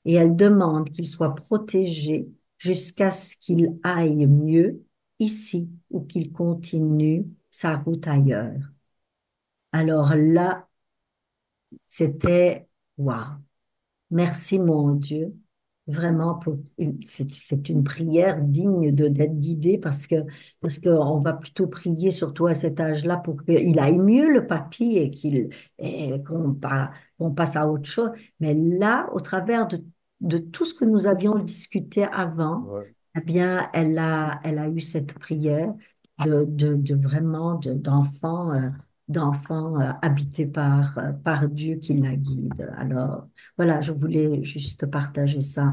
et elle demande qu'il soit protégé jusqu'à ce qu'il aille mieux ici ou qu'il continue sa route ailleurs. Alors là, c'était waouh. Merci, mon Dieu, vraiment c'est une prière digne d'être guidée parce que on va plutôt prier surtout à cet âge-là pour qu'il aille mieux le papy et qu'on passe à autre chose. Mais là, au travers de tout ce que nous avions discuté avant, Ouais. eh bien, elle a eu cette prière de vraiment d'enfants habités par Dieu qui la guide. Alors, voilà, je voulais juste partager ça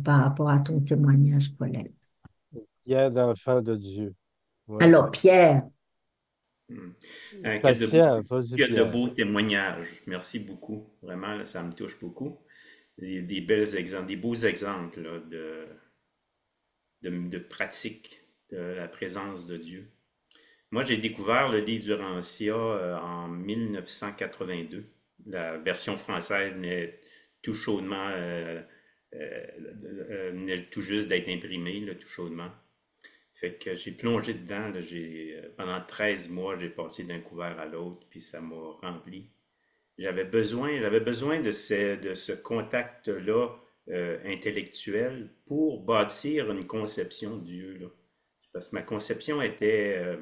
par rapport à ton témoignage, Colette. Fier d'enfant de Dieu. Ouais. Alors, Pierre, Hmm. Patient, vas-y, Quel de Pierre. beaux témoignages. Merci beaucoup. Vraiment, là, ça me touche beaucoup. Des belles exemples, des beaux exemples là, de pratique de la présence de Dieu. Moi, j'ai découvert le livre du Rancia en 1982. La version française venait tout chaudement, venait tout juste d'être imprimée, là, tout chaudement. Fait que j'ai plongé dedans, là, pendant 13 mois, j'ai passé d'un couvert à l'autre, puis ça m'a rempli. J'avais besoin de ce contact-là intellectuel pour bâtir une conception de Dieu, là. Parce que ma conception était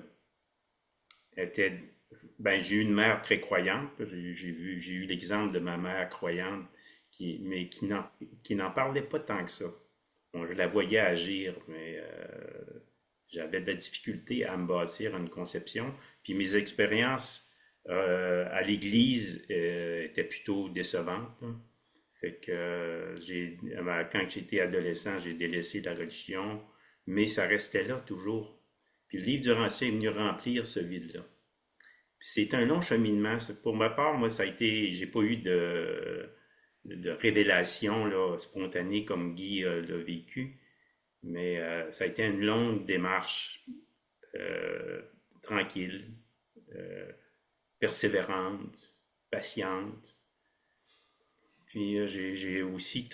ben, j'ai eu une mère très croyante. J'ai eu l'exemple de ma mère croyante, mais qui n'en parlait pas tant que ça. Bon, je la voyais agir, mais j'avais de la difficulté à me bâtir une conception. Puis mes expériences à l'église étaient plutôt décevantes, là. Fait que quand j'étais adolescent, j'ai délaissé la religion, mais ça restait là toujours. Puis le livre du Rancien est venu remplir ce vide-là. C'est un long cheminement. Pour ma part, moi, ça a été, j'ai pas eu de révélation là, spontanée comme Guy l'a vécu, mais ça a été une longue démarche tranquille, euh, persévérante, patiente. Puis j'ai aussi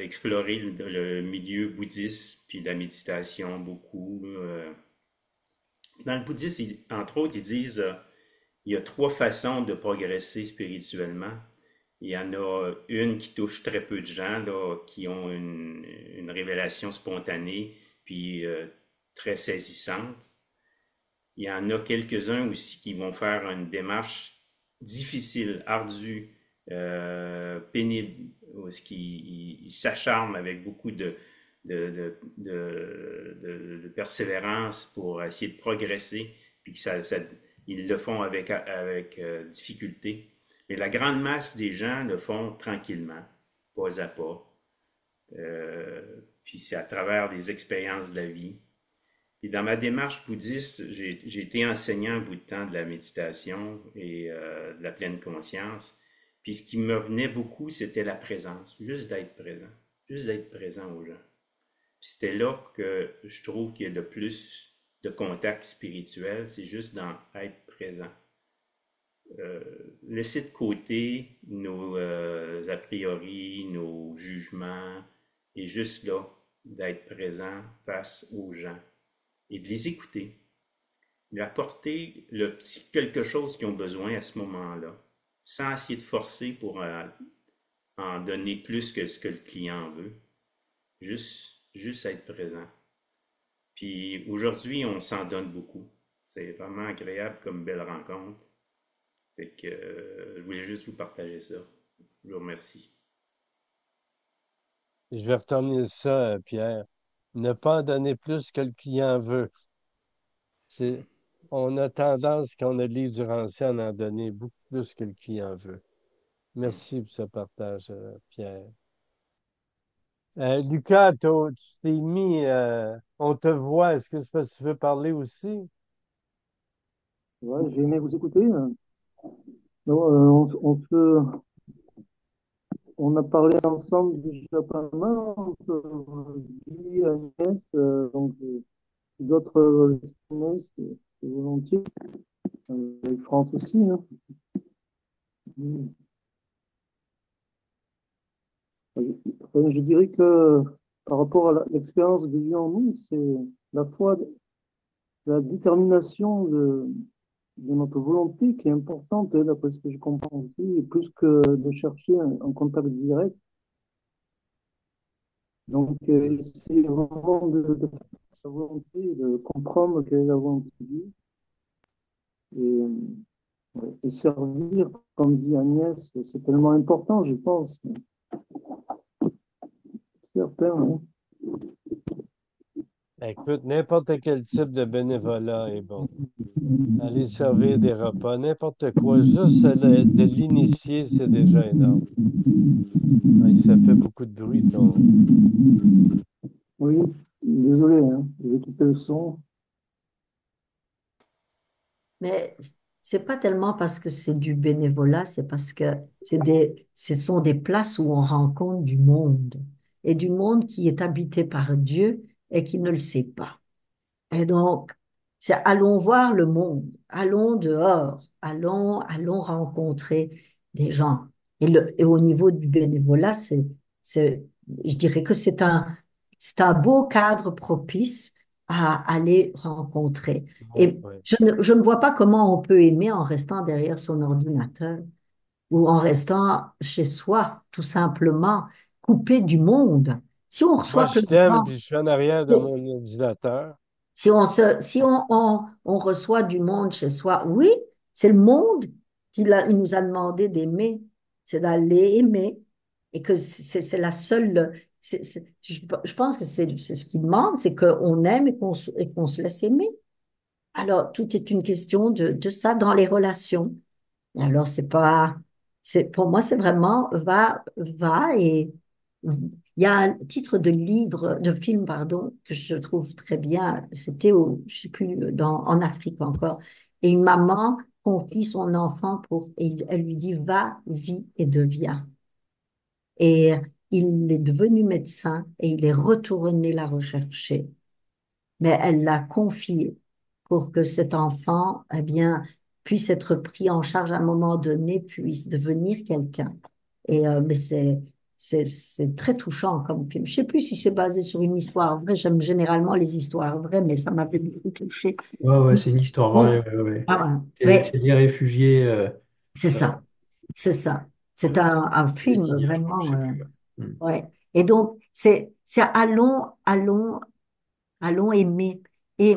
exploré le milieu bouddhiste, puis la méditation beaucoup. Dans le bouddhisme, entre autres, ils disent il y a trois façons de progresser spirituellement. Il y en a une qui touche très peu de gens, là, qui ont une révélation spontanée, puis très saisissante. Il y en a quelques-uns aussi qui vont faire une démarche difficile, ardue, pénible, où ce qui ils s'acharnent avec beaucoup de persévérance pour essayer de progresser, puis que ils le font avec difficulté. Mais la grande masse des gens le font tranquillement, pas à pas. Puis c'est à travers des expériences de la vie. Puis dans ma démarche bouddhiste, j'ai été enseignant un bout de temps de la méditation et de la pleine conscience. Puis ce qui me venait beaucoup, c'était la présence, juste d'être présent aux gens. Puis c'était là que je trouve qu'il y a le plus de contact spirituel, c'est juste d'en être présent. Laisser de côté nos a priori, nos jugements, et juste là, d'être présent face aux gens et de les écouter, leur apporter le petit quelque chose qu'ils ont besoin à ce moment-là, sans essayer de forcer pour en donner plus que ce que le client veut. Juste être présent. Puis aujourd'hui, on s'en donne beaucoup. C'est vraiment agréable comme belle rencontre. Fait que je voulais juste vous partager ça. Je vous remercie. Je vais retourner ça, Pierre. Ne pas en donner plus que le client veut. C'est, on a tendance, quand on a le livre du Rancien, à en donner beaucoup plus que le client veut. Merci pour ce partage, Pierre. Lucas, tu t'es mis, on te voit. Est-ce que c'est parce que tu veux parler aussi? Ouais, j'ai aimé vous écouter. Non, on a parlé ensemble déjà pas mal, entre Guy, Agnès, donc d'autres Agnès, c'est volontiers, avec France aussi, hein. Enfin, je dirais que par rapport à l'expérience de Dieu en nous, c'est la foi, la détermination de notre volonté qui est importante, hein, d'après ce que je comprends aussi, et plus que de chercher un contact direct. Donc, c'est vraiment de faire sa volonté, de comprendre quelle est la volonté de Dieu et, ouais, et servir, comme dit Agnès, c'est tellement important, je pense. Certain, hein. Écoute, n'importe quel type de bénévolat est bon. Aller servir des repas, n'importe quoi. Juste de l'initier, c'est déjà énorme. Ouais, ça fait beaucoup de bruit, ton. Oui, désolé, hein, j'ai coupé le son. Mais c'est pas tellement parce que c'est du bénévolat, c'est parce que ce sont des places où on rencontre du monde et du monde qui est habité par Dieu et qui ne le sait pas. Et donc, allons voir le monde, allons dehors, allons rencontrer des gens. Et au niveau du bénévolat, je dirais que c'est c'est un beau cadre propice à aller rencontrer. Ouais, Et ouais. je ne vois pas comment on peut aimer en restant derrière son ordinateur ou en restant chez soi, tout simplement, coupé du monde. Si on Moi, reçoit plein je de t'aime, gens, puis je suis en arrière de mon ordinateur. si on reçoit du monde chez soi, oui, c'est le monde il nous a demandé d'aimer, c'est d'aller aimer. Et que c'est la seule. Je pense que c'est ce qu'il demande, c'est qu'on aime et qu'on se laisse aimer. Alors, tout est une question de ça dans les relations. Et alors, pour moi, c'est vraiment va et il y a un titre de livre, de film, pardon, que je trouve très bien. C'était je sais plus, en Afrique encore. Et une maman confie son enfant et elle lui dit, va, vis et deviens. Et il est devenu médecin et il est retourné la rechercher, mais elle l'a confié pour que cet enfant, eh bien, puisse être pris en charge à un moment donné, puisse devenir quelqu'un. Mais c'est très touchant comme film. Je sais plus si c'est basé sur une histoire vraie. J'aime généralement les histoires vraies, mais ça m'avait beaucoup touché. Ouais, ouais, c'est une histoire vraie, Bon, ouais, ouais. ah ouais. C'est des réfugiés C'est euh, ça, c'est ça. C'est un film palestiniens, je crois, je vraiment, sais plus. Ouais. Hmm. ouais. Et donc, c'est allons aimer. Et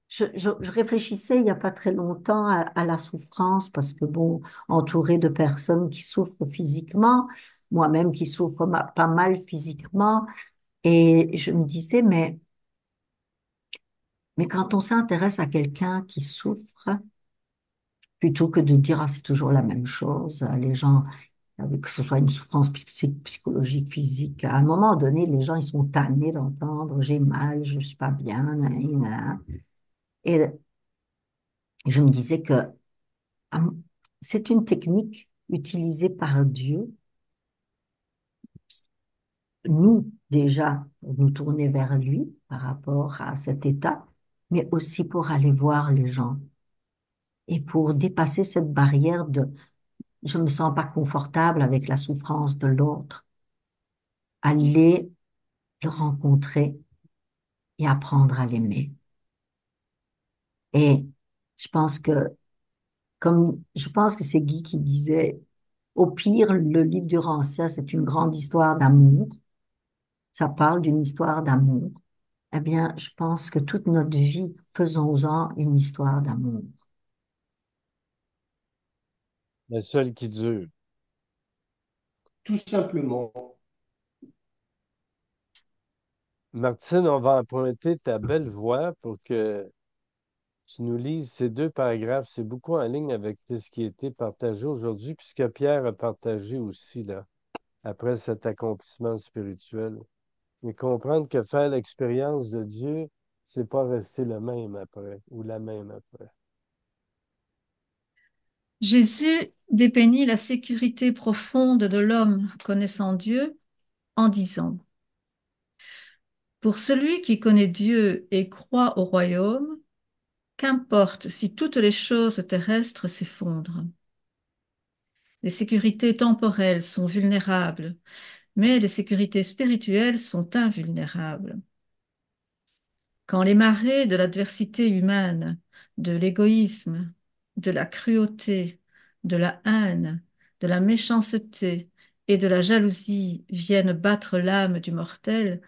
je réfléchissais il n'y a pas très longtemps à la souffrance, parce que, bon, entourée de personnes qui souffrent physiquement, moi-même qui souffre pas mal physiquement, et je me disais, mais quand on s'intéresse à quelqu'un qui souffre, plutôt que de dire, ah, c'est toujours la même chose, les gens, que ce soit une souffrance psychologique, physique, à un moment donné, les gens, ils sont tannés d'entendre, j'ai mal, je suis pas bien, nan, nan. Et je me disais que hum, c'est une technique utilisée par Dieu, nous déjà, pour nous tourner vers lui par rapport à cet état, mais aussi pour aller voir les gens et pour dépasser cette barrière de je ne me sens pas confortable avec la souffrance de l'autre, aller le rencontrer et apprendre à l'aimer. Et je pense que, je pense que c'est Guy qui disait, au pire, le livre du Rancia, c'est une grande histoire d'amour. Ça parle d'une histoire d'amour. Eh bien, je pense que toute notre vie, faisons-en une histoire d'amour. La seule qui dure. Tout simplement. Martine, on va emprunter ta belle voix pour que tu nous lises ces deux paragraphes. C'est beaucoup en ligne avec ce qui a été partagé aujourd'hui, puisque Pierre a partagé aussi, là, après cet accomplissement spirituel. Et comprendre que faire l'expérience de Dieu, c'est pas rester le même après, ou la même après. Jésus dépeignit la sécurité profonde de l'homme connaissant Dieu en disant, pour celui qui connaît Dieu et croit au royaume, qu'importe si toutes les choses terrestres s'effondrent. Les sécurités temporelles sont vulnérables, mais les sécurités spirituelles sont invulnérables. Quand les marées de l'adversité humaine, de l'égoïsme, de la cruauté, de la haine, de la méchanceté et de la jalousie viennent battre l'âme du mortel,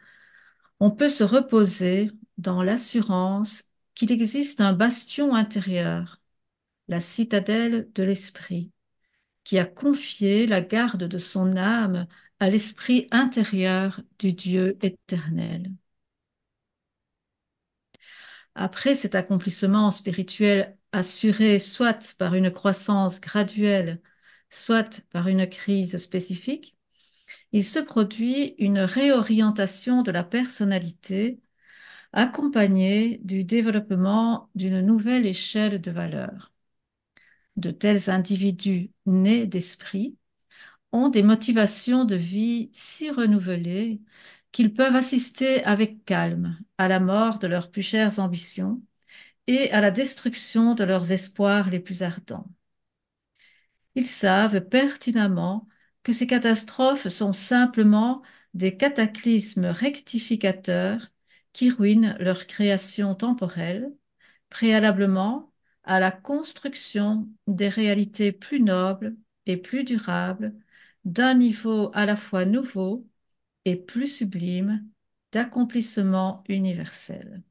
on peut se reposer dans l'assurance qu'il existe un bastion intérieur, la citadelle de l'esprit, qui a confié la garde de son âme à l'esprit intérieur du Dieu éternel. Après cet accomplissement spirituel assuré soit par une croissance graduelle, soit par une crise spécifique, il se produit une réorientation de la personnalité accompagnée du développement d'une nouvelle échelle de valeurs. De tels individus nés d'esprit ont des motivations de vie si renouvelées qu'ils peuvent assister avec calme à la mort de leurs plus chères ambitions et à la destruction de leurs espoirs les plus ardents. Ils savent pertinemment que ces catastrophes sont simplement des cataclysmes rectificateurs qui ruinent leur création temporelle, préalablement à la construction des réalités plus nobles et plus durables, d'un niveau à la fois nouveau et plus sublime d'accomplissement universel.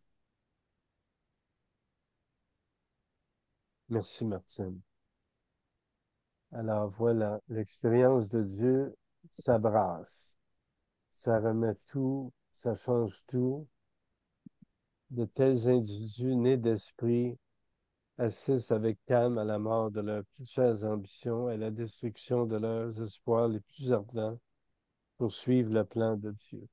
Merci, Martine. Alors voilà, l'expérience de Dieu s'abrace. Ça remet tout, ça change tout. De tels individus nés d'esprit assistent avec calme à la mort de leurs plus chères ambitions et à la destruction de leurs espoirs les plus ardents pour suivre le plan de Dieu.